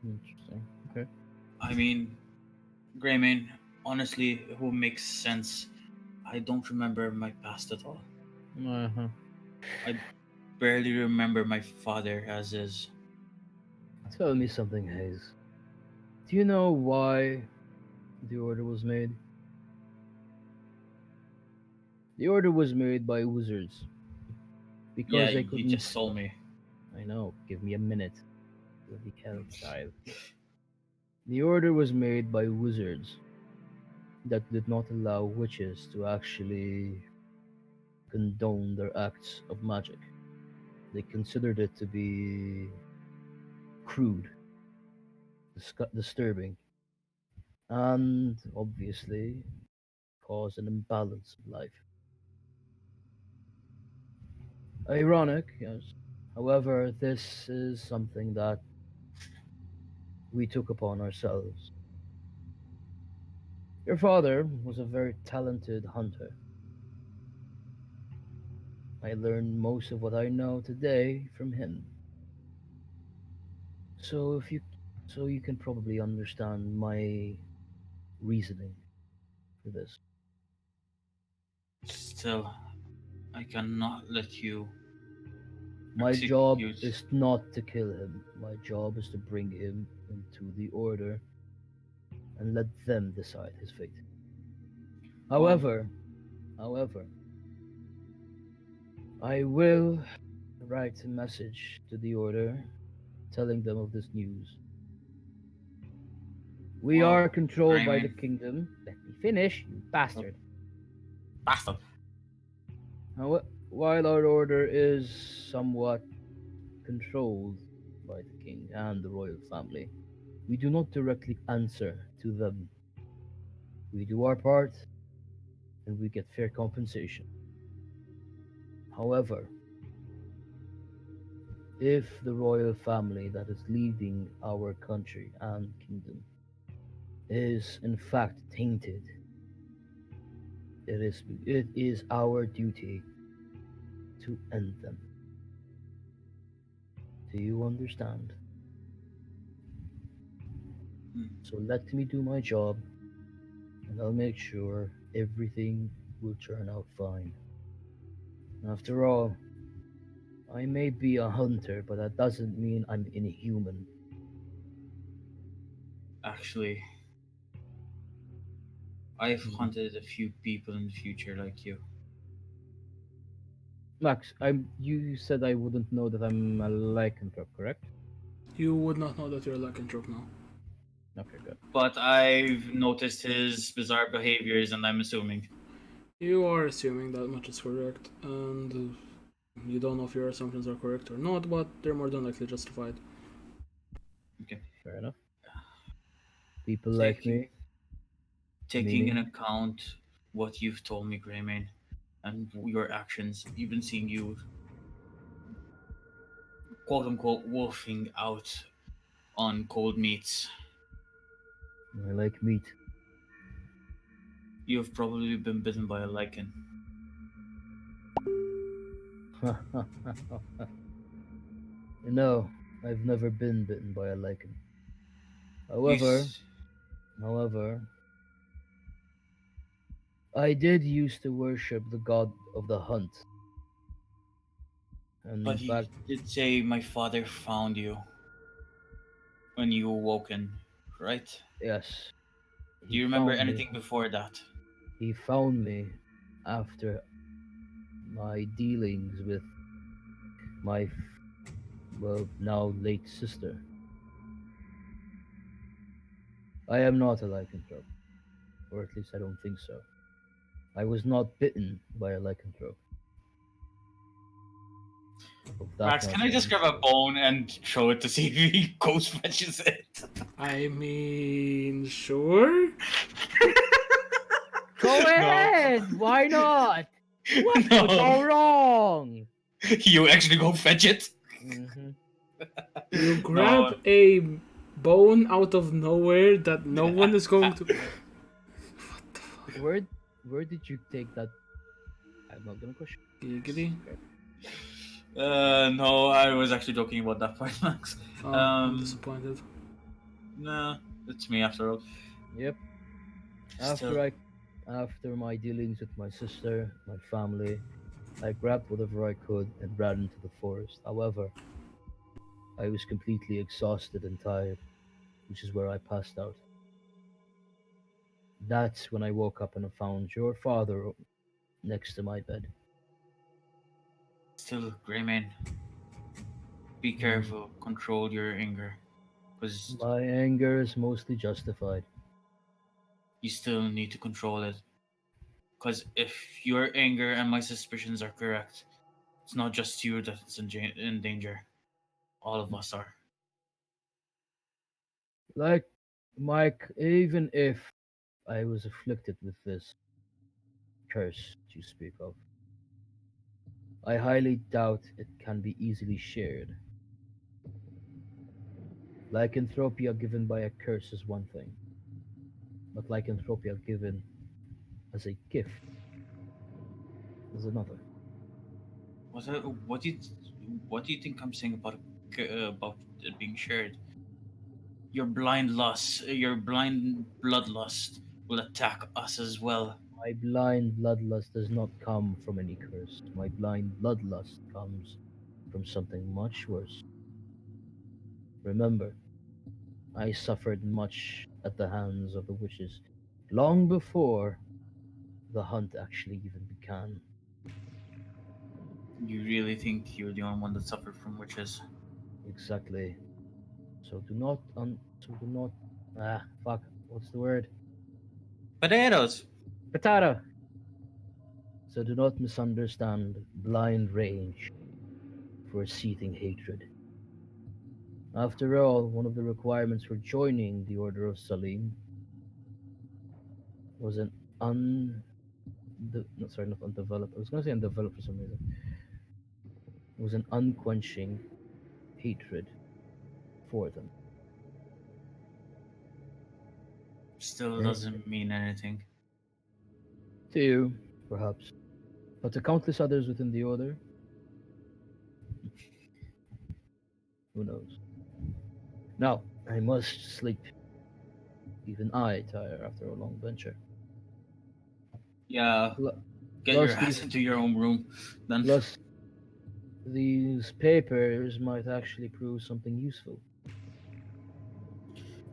Interesting. Okay. I mean, Greymane, honestly, who makes sense? I don't remember my past at all. Uh-huh. I barely remember my father as is. Tell me something, Hayes. Do you know why the order was made? The order was made by wizards Yeah, because they you couldn't. just told me. I know. Give me a minute. Bloody hell, child. The order was made by wizards that did not allow witches to actually condone their acts of magic. They considered it to be crude, disturbing, and obviously cause an imbalance of life. Ironic, yes. However, this is something that we took upon ourselves. Your father was a very talented hunter. I learned most of what I know today from him. So if you so you can probably understand my reasoning for this. Still, I cannot let you My job execute. is not to kill him. My job is to bring him into the order and let them decide his fate. Well, However, however, I will write a message to the order telling them of this news. We well, are controlled by the Greymane, kingdom. Let me finish, you oh, bastard. bastard. While our order is somewhat controlled by the king and the royal family, we do not directly answer to them. We do our part and we get fair compensation. However, if the royal family that is leading our country and kingdom is in fact tainted, it is our duty to end them. Do you understand? Hmm, So let me do my job and I'll make sure everything will turn out fine. After all, I may be a hunter, but that doesn't mean I'm inhuman. Actually, I've Mhm. hunted a few people in the future like you. Max, you said I wouldn't know that I'm a lycanthrope, correct? You would not know that you're a lycanthrope now. Okay, good. But I've noticed his bizarre behaviors, and I'm assuming. You are assuming that much is correct, and you don't know if your assumptions are correct or not, but they're more than likely justified. Okay, Fair enough. People like taking me, taking in meaning, account what you've told me, Greymane, and your actions, even seeing you quote unquote wolfing out on cold meats, I like meat. you've probably been bitten by a lichen. No, I've never been bitten by a lichen. You, However, s- however, I did used to worship the god of the hunt, and in but you fact, did say my father found you when you awoken, right? yes, Do he you remember found me. anything before that? He found me after my dealings with my, well, now late sister. I am not a lycanthrope, or at least I don't think so. I was not bitten by a lycanthrope. Of that Max, can much I I just am grab a sure. bone and throw it to see if he ghost fetches it? I mean, sure? Go No. ahead! Why not? What No. could go wrong? You actually go fetch it? Hmm. You No. grab a bone out of nowhere that no one is going to. Where where did you take that? I'm not gonna question. Giggity. No, I was actually joking about that part, Max. Oh, I'm Um, disappointed. nah, it's me after all. Yep. Still, After my dealings with my sister, my family, I grabbed whatever I could and ran into the forest. However, I was completely exhausted and tired, which is where I passed out. That's when I woke up and I found your father next to my bed. still, Greymane, be Mm. careful. Control your anger, because My anger is mostly justified. you still need to control it. Because if your anger and my suspicions are correct, it's not just you that's in danger. All of us are. Like, Mike, even if I was afflicted with this curse you speak of, I highly doubt it can be easily shared. Lycanthropia given by a curse is one thing, but lycanthropia given as a gift is another. What? What do you? What do you think I'm saying about it being shared? Your blind bloodlust, will attack us as well. My blind bloodlust does not come from any curse. My blind bloodlust comes from something much worse. Remember, I suffered much at the hands of the witches long before the hunt actually even began. You really think you're the only one that suffered from witches? Exactly. So do not fuck, what's the word? Potatoes. Potato. So do not misunderstand blind rage for seething hatred. After all, one of the requirements for joining the Order of Salim was an un no, sorry, not undeveloped. I was gonna say undeveloped for some reason. It was an unquenching hatred for them. Still And doesn't mean anything. to you, perhaps, but to countless others within the order, who knows? Now, I must sleep. Even I tire after a long venture. Yeah, Pl- get your Plus ass these, into your own room, then. plus these papers might actually prove something useful.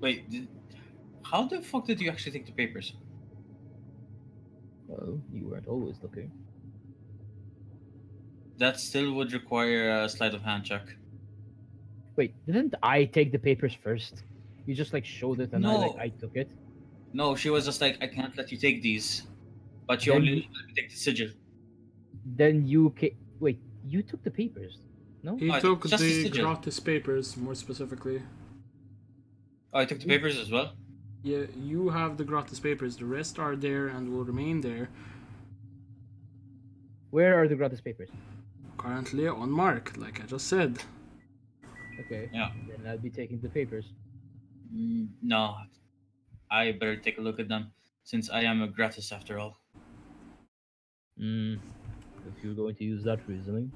Wait, how the fuck did you actually take the papers? Well, you weren't always looking. That still would require a sleight of hand check. Wait, didn't I take the papers first? You just like showed it, and I No, took it. no, she was just like, I can't let you take these, but she Then only you, let me take the sigil. wait. You took the papers, no? He Oh, I took took just the the sigil. gratis papers, more specifically. Oh, I took the papers as well. Yeah, you have the gratis papers. The rest are there and will remain there. Where are the gratis papers? Currently on Mark, like I just said. Okay, Yeah. then I'll be taking the papers. No, I better take a look at them, since I am a gratis after all. Hmm. If you're going to use that reasoning,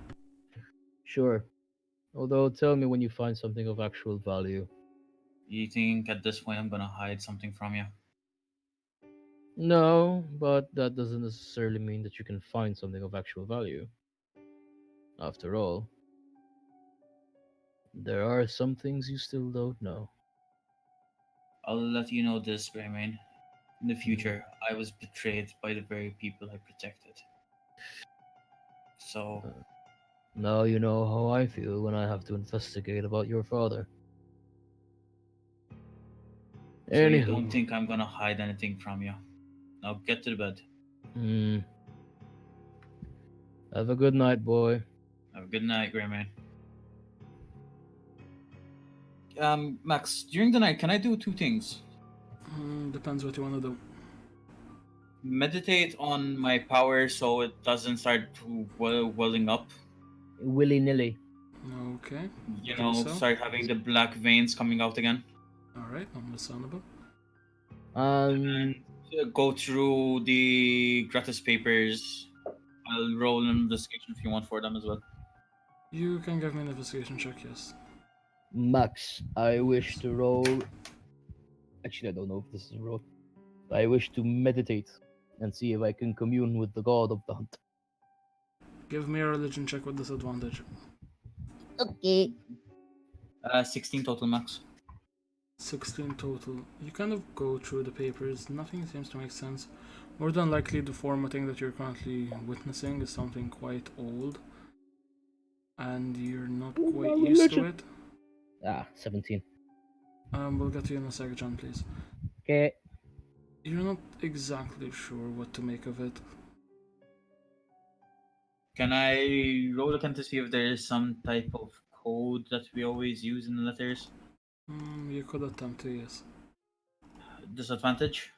sure. Although, tell me when you find something of actual value. You think at this point I'm gonna hide something from you? No, but that doesn't necessarily mean that you can find something of actual value. After all, there are some things you still don't know. I'll let you know this, Greymane. In the Hmm. future, I was betrayed by the very people I protected. So, Uh, Now you know how I feel when I have to investigate about your father. so you don't Anywho, think I'm gonna hide anything from you? Now get to the bed. hmm, have a good night, boy. Have a good night, Greymane. Max, during the night, can I do two things? Depends what you want to do. meditate on my power so it doesn't start welling up. Willy nilly. Okay. You Do know, so. start having the black veins coming out again. Alright, understandable. Um, Go through the gratis papers. I'll roll an investigation if you want for them as well. You can give me an investigation check, yes. Max, I wish to roll. Actually, I don't know if this is a roll. I wish to meditate and see if I can commune with the god of the hunt. Give me a religion check with disadvantage. Okay. 16 total max. 16 total. You kind of go through the papers, nothing seems to make sense. More than likely, the formatting that you're currently witnessing is something quite old, and you're not Oh, quite my used to religion. it. 17. We'll get to you in a second, John, please. Okay. You're not exactly sure what to make of it. Can I roll again to see if there is some type of code that we always use in the letters? You could attempt to, yes. Disadvantage?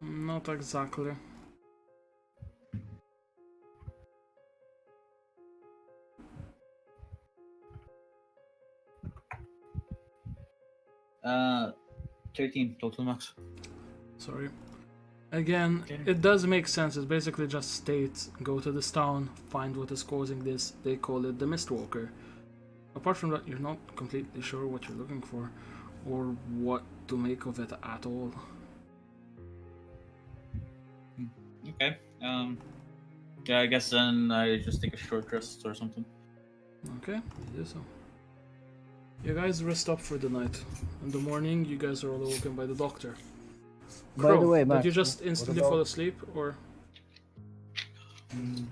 Not exactly. Uh, 13 total max. Sorry. Again, Okay. it does make sense. It basically just states go to this town, find what is causing this. They call it the Mistwalker. Apart from that, you're not completely sure what you're looking for or what to make of it at all. Okay. Yeah, I guess then I just take a short rest or something. Okay, you do so. You guys rest up for the night. In the morning, you guys are all awoken by the doctor. By the Crow, way, did Max, you just what instantly about fall asleep, or Mm,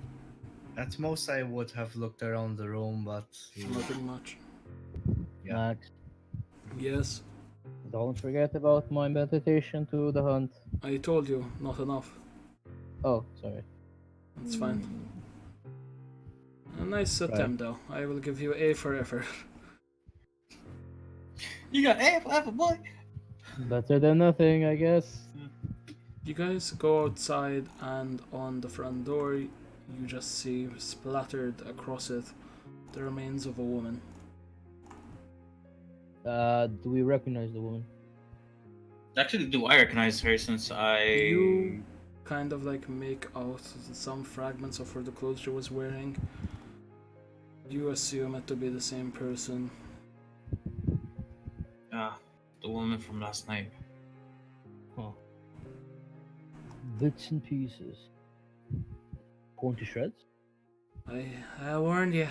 at most, I would have looked around the room, but nothing much? yeah. Max? Yes, Don't forget about my meditation to the hunt. I told you, not enough. Oh, sorry. It's fine. A nice Right. attempt, though. I will give you A for effort. You got a boy. Better than nothing, I guess. You guys go outside, and on the front door, you just see splattered across it the remains of a woman. Do we recognize the woman? Actually, do I recognize her since You I. kind of like make out some fragments of her the clothes she was wearing. You assume it to be the same person. The woman from last night. Huh. Bits and pieces. Going to shreds? I warned you.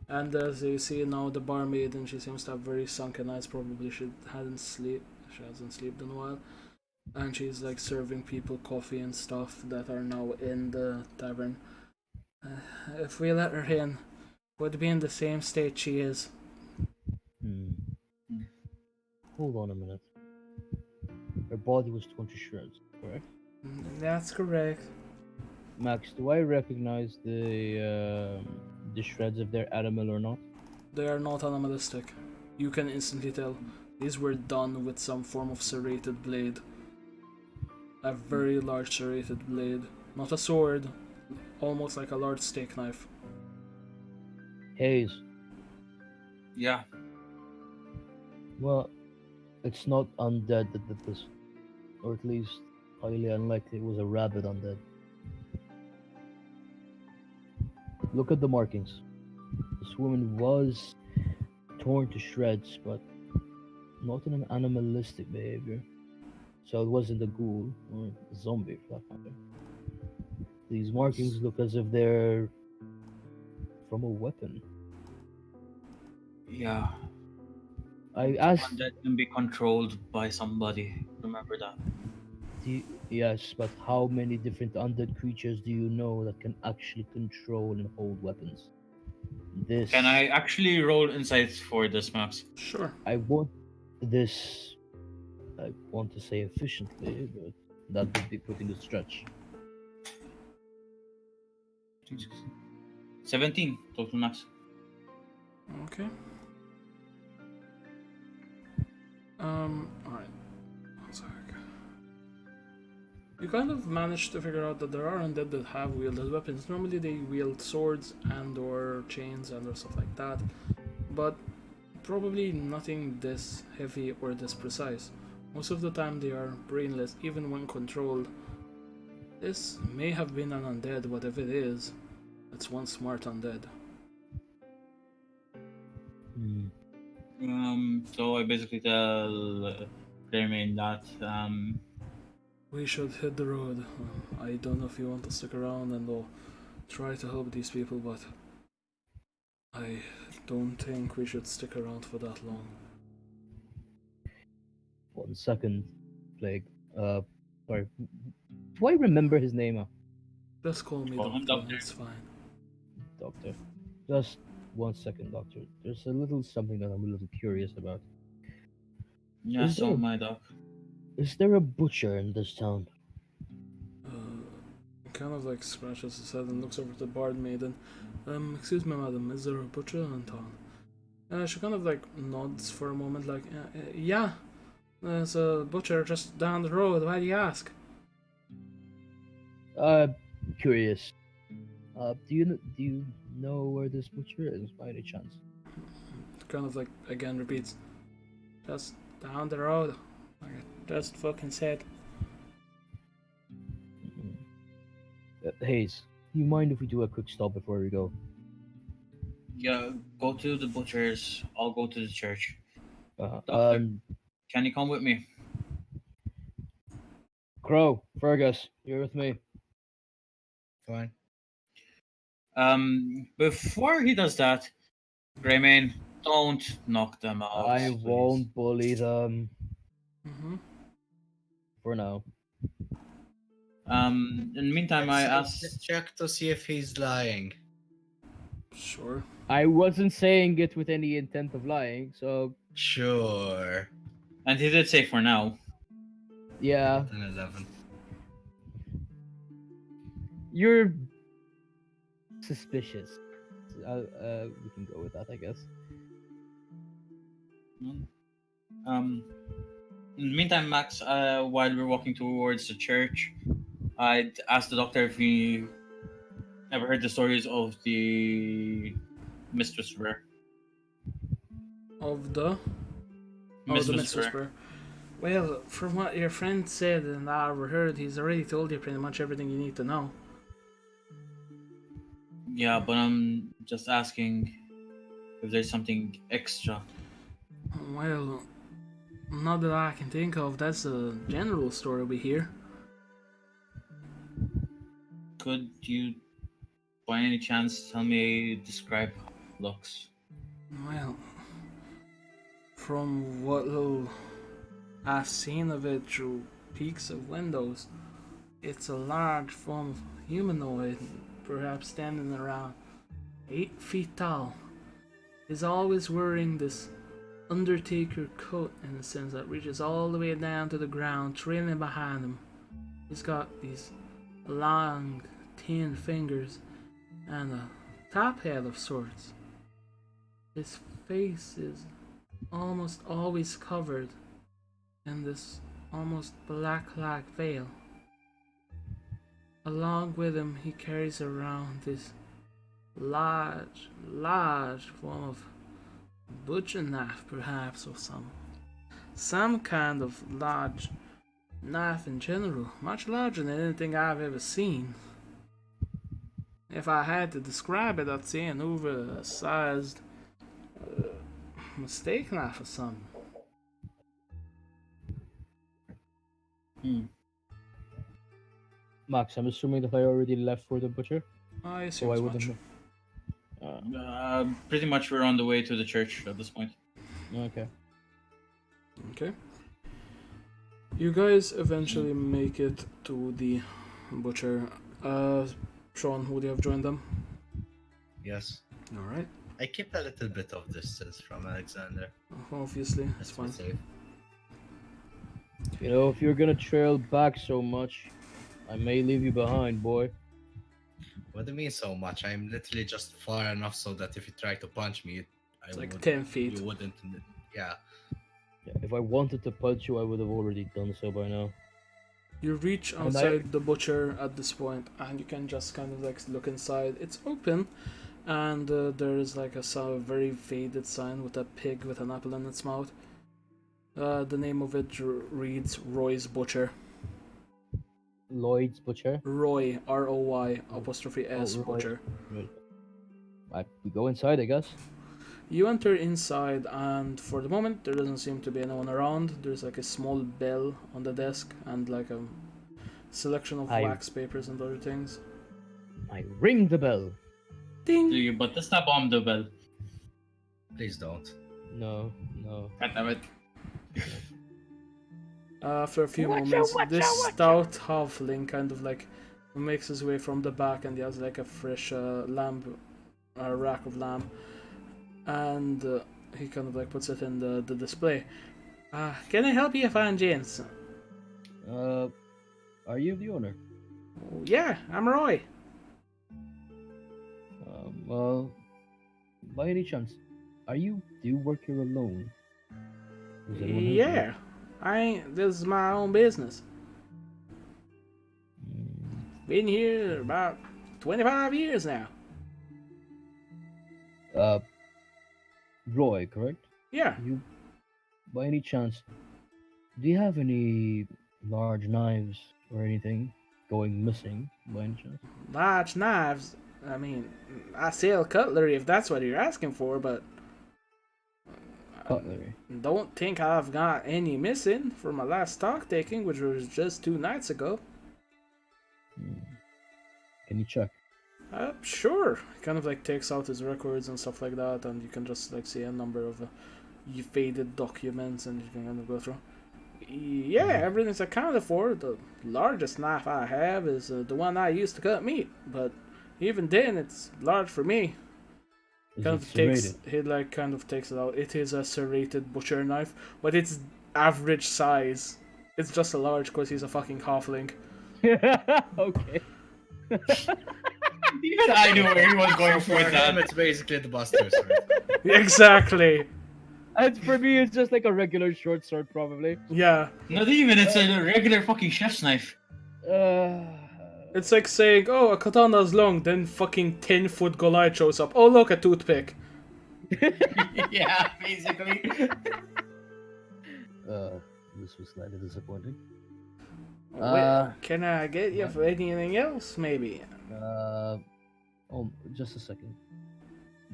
And as you see now, the barmaid, and she seems to have very sunken eyes. Probably she hadn't sleep. She hasn't slept in a while, and she's like serving people coffee and stuff that are now in the tavern. If we let her in, would be in the same state she is. Hmm. Hmm. Hold on a minute. Her body was torn to shreds, correct? That's correct. Max, do I recognize the shreds if they're animal or not? They are not animalistic. You can instantly tell these were done with some form of serrated blade. A very large serrated blade. Not a sword, almost like a large steak knife. Hayes. Yeah. Well, it's not undead that did this, or at least highly unlikely it was a rabid undead. Look at the markings. This woman was torn to shreds, but not in an animalistic behavior. So it wasn't a ghoul or a zombie for that matter. These markings look as if they're from a weapon. Yeah. I asked, Undead can be controlled by somebody. Remember that. yes, but how many different undead creatures do you know that can actually control and hold weapons? Can I This, actually roll insights for this, Max? Sure. I want this, I want to say efficiently, but that would be putting a stretch. 17 total max. Okay. Alright. One sec. You kind of managed to figure out that there are undead that have wielded weapons. Normally they wield swords and or chains and or stuff like that, but probably nothing this heavy or this precise. Most of the time they are brainless even when controlled. This may have been an undead, but if it is, it's one smart undead. Hmm. So I basically tell Greymane that We should hit the road. I don't know if you want to stick around and try to help these people, but I don't think we should stick around for that long. 1 second, Plague. Sorry. Do I remember his name, Just call me call him Doctor, Doctor. it's fine. Doctor? Just 1 second, Doctor. There's a little something that I'm a little curious about. Yeah, Is so there a, my doc. is there a butcher in this town? Kind of like scratches his head and looks over to the Bard Maiden. Excuse me, madam, is there a butcher in town? She kind of like nods for a moment, like, yeah, there's a butcher just down the road. Why do you ask? Uh, curious. Do you know where this butcher is by any chance? Kind of like again repeats, just down the road. Like I just fucking said. Hayes, do you mind if we do a quick stop before we go? Yeah, go to the butcher's. I'll go to the church. Uh, Doctor, um, can you come with me? Crow, Fergus, you're with me. Fine. Before he does that, Greymane, don't knock them out, I please. won't bully them Mm-hmm. for now. In the meantime, I Let's asked. check to see if he's lying. Sure. I wasn't saying it with any intent of lying, so Sure. And he did say for now. yeah, Not an 11. you're suspicious. We can go with that, I guess. Um, in the meantime, Max, while we're walking towards the church, I'd asked the doctor if he ever heard the stories of the Mistress Rare. Of the the Mistress Mist Rare. Whisperer. Well, from what your friend said and I overheard, he's already told you pretty much everything you need to know. Yeah, but I'm just asking if there's something extra. Well, not that I can think of. That's a general story we hear. Could you, by any chance, tell me describe how it looks? Well, from what little I've seen of it through peaks of windows, it's a large form of humanoid, perhaps standing around 8 feet tall. He's always wearing this Undertaker coat in a sense that reaches all the way down to the ground, trailing behind him. He's got these long, thin fingers and a top hat of sorts. His face is almost always covered in this almost black-like veil. Along with him, he carries around this large form of butcher knife, perhaps, or some kind of large knife in general, much larger than anything I've ever seen. If I had to describe it, I'd say an oversized steak knife or something. Hmm. Max, I'm assuming that I already left for the butcher, I so assume I as wouldn't much. know. Pretty much we're on the way to the church at this point. Okay. Okay. You guys eventually make it to the butcher. Sean, would you have joined them? Yes. Alright. I keep a little bit of distance from Alexander. Obviously, it's That's fine. fine. Safe. You know, if you're gonna trail back so much, I may leave you behind, boy. What do you mean so much? I'm literally just far enough so that if you try to punch me, It's like 10 feet. You wouldn't. Yeah. Yeah, if I wanted to punch you, I would have already done so by now. You reach And outside the butcher at this point, and you can just kind of like look inside. It's open, and there is like a very faded sign with a pig with an apple in its mouth. The name of it reads Roy's Butcher. Lloyd's Butcher. Roy, R-O-Y, apostrophe S, Roy. Butcher. Right. We go inside, I guess. You enter inside, and for the moment, there doesn't seem to be anyone around. There's like a small bell on the desk, and like a selection of I- wax papers and other things. I ring the bell. Ding! But that's not bomb the bell. Please don't. No. God damn it. After a few Watch moments, out, this watch stout halfling kind of like makes his way from the back, and he has like a fresh rack of lamb, and he kind of like puts it in the display. Can I help you find James? Are you the owner? Oh, yeah, I'm Roy. Well, by any chance, do you work here alone? Does anyone help you? Yeah, this is my own business. Been here about 25 years now. Roy, correct? Yeah, You, by any chance, do you have any large knives or anything going missing by any chance? large knives. I mean, I sell cutlery if that's what you're asking for, but Cutlery. don't think I've got any missing from my last stock taking, which was just 2 nights ago. Can you check? Sure. Kind of like takes out his records and stuff like that, and you can just like see a number of faded documents, and you can kind of go through. Yeah, everything's accounted for. The largest knife I have is the one I used to cut meat, but even then, it's large for me. Is Kind it of takes serrated? he like kind of takes it out. It is a serrated butcher knife, but it's average size. It's just a large because he's a fucking halfling. Okay. Even I knew where he was going For with him, that. it's basically the Buster Sword. Exactly. And for me, it's just like a regular short sword, probably. Yeah. Not even, it's a regular fucking chef's knife. It's like saying, oh, a katana's long, then fucking 10-foot Goliath shows up. Oh, look, a toothpick. Yeah, basically. This was slightly disappointing. Wait, can I get you for anything else, maybe? Just a second.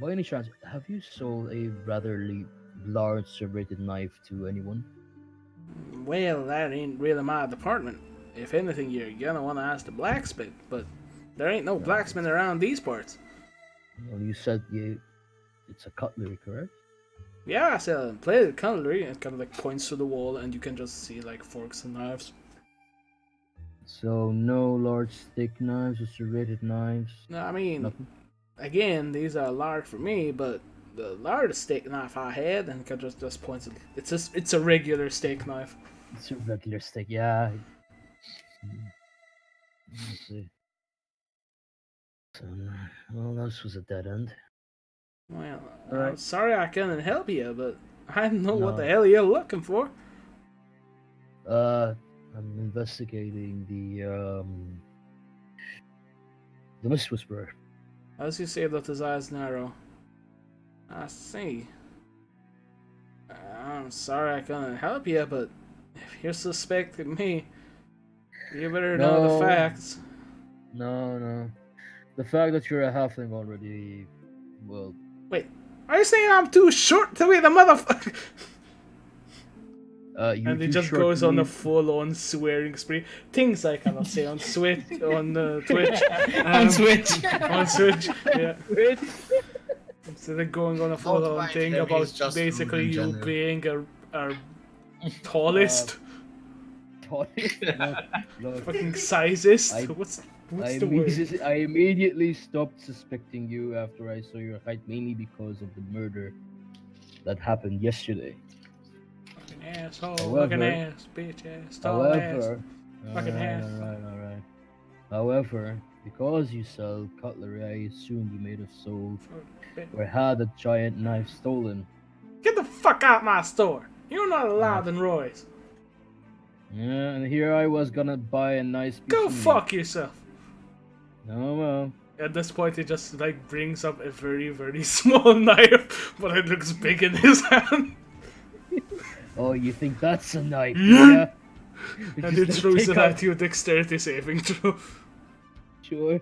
By any chance, have you sold a rather large serrated knife to anyone? Well, that ain't really my department. If anything, you're gonna want to ask the blacksmith, but there ain't no blacksmith around these parts. Well, you said it's a cutlery, correct? Yeah, I sell plated cutlery. It kind of like points to the wall, and you can just see like forks and knives. So no large steak knives or serrated knives. No, I mean, Nothing. again, these are large for me, but the largest steak knife I had, and can just points it. It's a regular steak knife. It's a regular steak, yeah. Let's see. So, well, this was a dead end. Well, I'm Alright. sorry I couldn't help you, but I know what No. the hell you're looking for. I'm investigating the Mist Whisperer. As you say that his eyes narrow. I see. I'm sorry I couldn't help you, but if you're suspecting me, you better know the No. facts. No. The fact that you're a halfling already, well, Wait, are you saying I'm too short to be the motherfucker? you're And he too just short goes to on a leave- full-on swearing spree. Things I cannot say on Twitch. Twitch. On Switch. On Switch. Yeah. Wait. Instead of going on a full-on mind thing him, about he's just basically rude in you general. being a tallest, Look, fucking sizest. I- What's I the word? immediately stopped suspecting you after I saw your height, mainly because of the murder that happened yesterday. Fucking asshole, However- fucking ass, bitch ass, tall ass. However, Fucking ass. alright. However, because you sell cutlery, I assumed you may have sold or had a giant knife stolen. Get the fuck out my store. You're not allowed in Roy's. Yeah, and here I was gonna buy a nice piece Go of meat. fuck yourself. No, well. At this point, he just like brings up a very, very small knife, but it looks big in his hand. Oh, you think that's a knife, do Yeah. ya? And he Just throws take it out- at you, dexterity saving throw. Sure.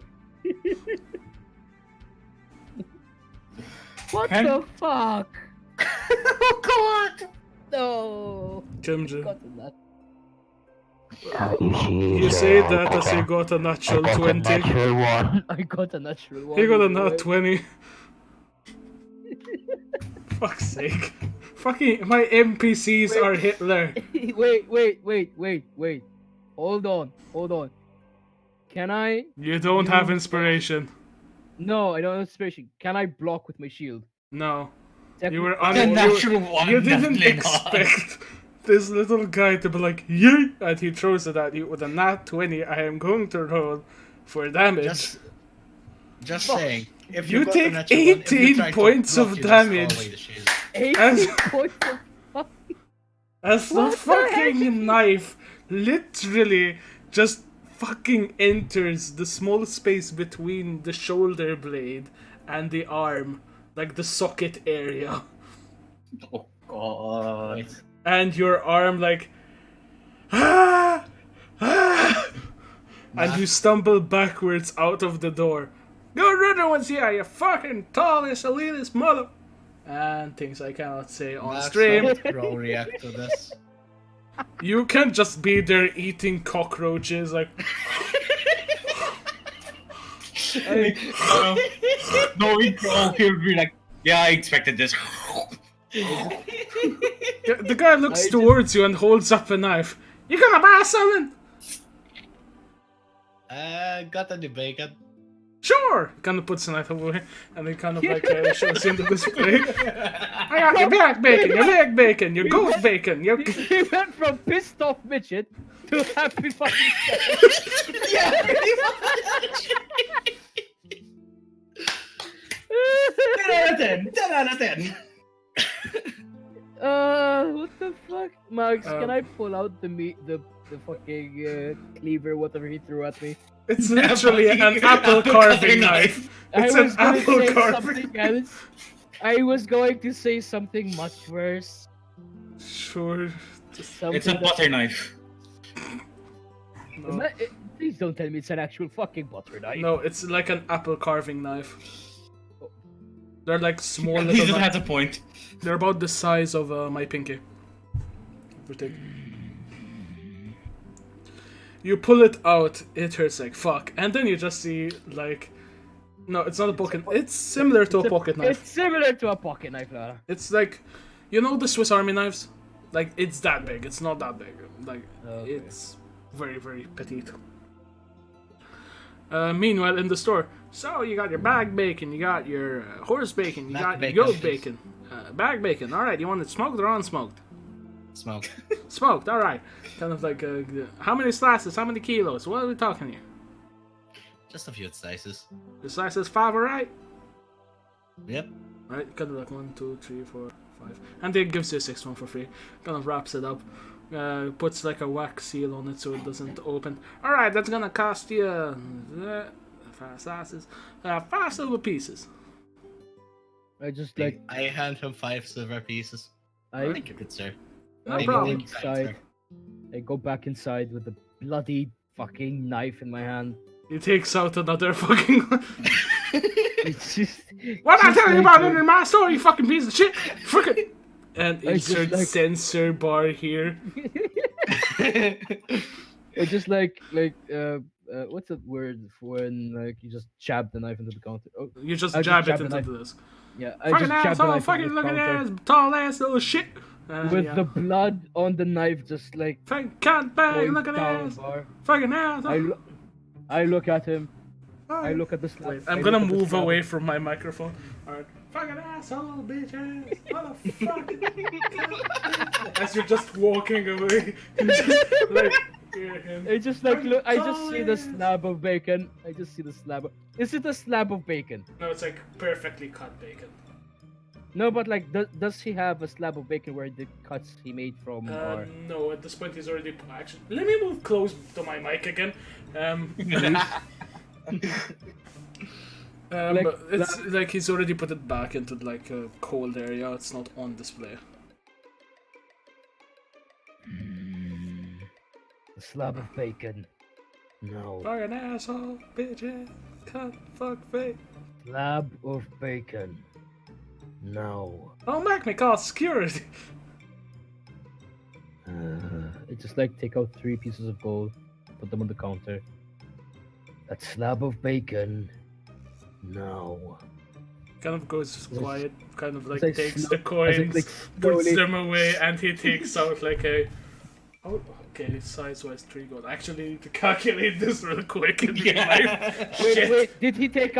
What Can- the fuck? Oh God! No. Jimji. Got that. You say that as he got a natural 20. one. I got a natural one. He got a either way. nat 20. Fuck's sake. Fucking, my NPCs Wait. are Hitler. Wait. Hold on. Can I? You don't have You- inspiration. No, I don't have inspiration. Can I block with my shield? No. You Technically- were The un- you, natural one. you didn't definitely not. expect this little guy to be like, yeah, and he throws it at you with a nat 20. I am going to roll for damage. Just saying. If You got the take natural one, if you 18 try to points block, of you just throw damage. away the shield. 18 points of fuck. As the What the fucking knife literally just fucking enters the small space between the shoulder blade and the arm, like the socket area. Oh God. And your arm like ah, ah, and you stumble backwards out of the door. Good riddance here, you fucking tallest elitist mother. And things I cannot say on Max, stream. how would Pro react to this? You can't just be there eating cockroaches like. Knowing Pro, he'll be like, yeah, I expected this. The guy looks towards you and holds up a knife. You gonna buy something? Got any bacon? Sure. Kind of puts the knife away and he kind of like shows you in the display. I got your back bacon, your leg bacon, your goat bacon, your. He went from pissed off midget to happy fucking. 10 out of 10. 10 out of 10. What the fuck, Max? Can I pull out the meat, the fucking cleaver, whatever he threw at me? It's literally an apple carving knife. It's I an was gonna apple say carving. something else. I was going to say something much worse. Sure. Something It's a that- butter knife. No. Please don't tell me it's an actual fucking butter knife. No, it's like an apple carving knife. They're like small At least little. it has a point. They're about the size of my pinky. You pull it out, it hurts like fuck, and then you just see like, no, it's not a pocket. It's similar to a pocket knife. It's similar to a pocket knife, Lara. It's like, you know the Swiss Army knives? Like, it's that big. It's not that big. Like, Okay. it's very, very petite. Meanwhile, in the store, so you got your bag bacon, you got your horse bacon, you Back got bacon, your goat please. bacon. Bag bacon, alright, you want it smoked or unsmoked? Smoke. Smoked, alright. Kind of like, how many slices, how many kilos? What are we talking here? Just a few slices. The slices 5, alright? Yep. Right, kind of like 1, 2, 3, 4, 5. And then gives you a 6th one for free. Kind of wraps it up. Puts like a wax seal on it so it doesn't open. Alright, that's gonna cost you 5 slices. 5 silver pieces. I just like I hand him 5 silver pieces. I Thank you, good sir. No I go problem. inside. I go back inside with the bloody fucking knife in my hand. He takes out another fucking. It's just. What am I just telling you like about it in my store, you fucking piece of shit? Fucking. And I just insert like- sensor bar here. It's just like what's that word for when like you just jab the knife into the counter? Oh You just I just jab it jab the into knife. the desk. yeah, I Fucking just jab the asshole, knife fucking into the looking counter ass, tall ass little shit. with Yeah. the blood on the knife, just like Fucking cunt bag, going looking down ass. bar. Fucking ass. I look at him. I look at the slab. Wait, I I'm look gonna at the move slab. away from my microphone. Alright. Fucking asshole, bitch ass. Motherfucker. As you're just walking away. You just, like, hear him. I just like look. I just Tall see the ass. slab of bacon. I just see the slab. Is it a slab of bacon? No, it's like perfectly cut bacon. No, but like, does he have a slab of bacon where the cuts he made from are? No, at this point he's already. Actually, let me move close to my mic again. Like, It's like he's already put it back into like a cold area. It's not on display. A slab of bacon. No. Fuck an asshole, bitch, cut, fuck face. Slab of bacon. No. Don't make me call security. It's just like take out 3 pieces of gold, put them on the counter. That slab of bacon. No. Kind of goes quiet, kind of like like takes slow- the coins, like puts slowly- them away, and he takes out like a. Oh, okay, size-wise 3 gold. Actually, I need to calculate this real quick in real life. Shit. Wait, did he take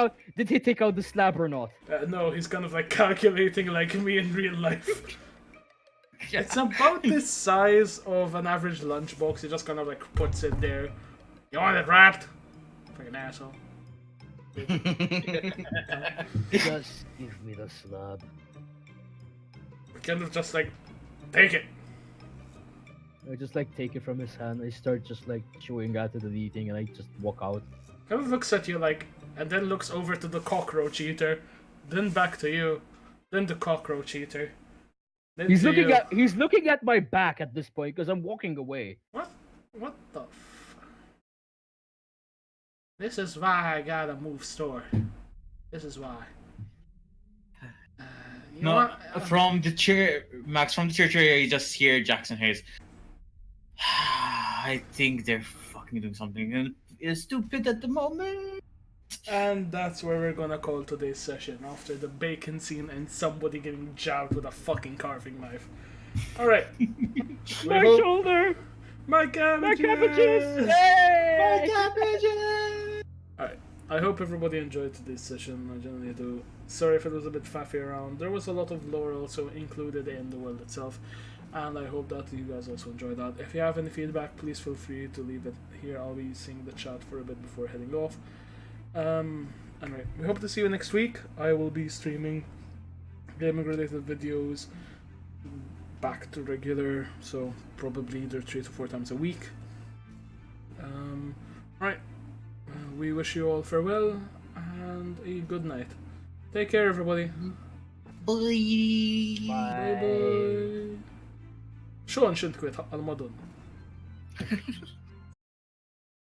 out the slab or not? No, he's kind of like calculating like me in real life. It's about the size of an average lunchbox. He just kind of like puts it there. You want it wrapped? Fucking asshole. Just give me the slab. Kind of just like, take it. I just like take it from his hand. I start just like chewing at it and eating, and I just walk out. Kind of looks at you like, and then looks over to the cockroach eater, then back to you, then the cockroach eater. Then He's to looking you. at my back at this point because I'm walking away. What? What the f... This is why I gotta move store. This is why. You know No, what? from the chair, Max, from the church area, you just hear Jackson Hayes. I think they're fucking doing something stupid at the moment. And that's where we're gonna call today's session, after the bacon scene and somebody getting jabbed with a fucking carving knife. Alright. My hope- shoulder! My cabbages! My cabbages! Hey! Alright. I hope everybody enjoyed today's session. I generally do. Sorry if it was a bit faffy around. There was a lot of lore also included in the world itself. And I hope that you guys also enjoyed that. If you have any feedback, please feel free to leave it here. I'll be seeing the chat for a bit before heading off. Anyway, we hope to see you next week. I will be streaming gaming related videos back to regular, so probably either 3 to 4 times a week. Right. We wish you all farewell and a good night. Take care, everybody. Bye. Bye bye. Sean shouldn't quit. Almadon.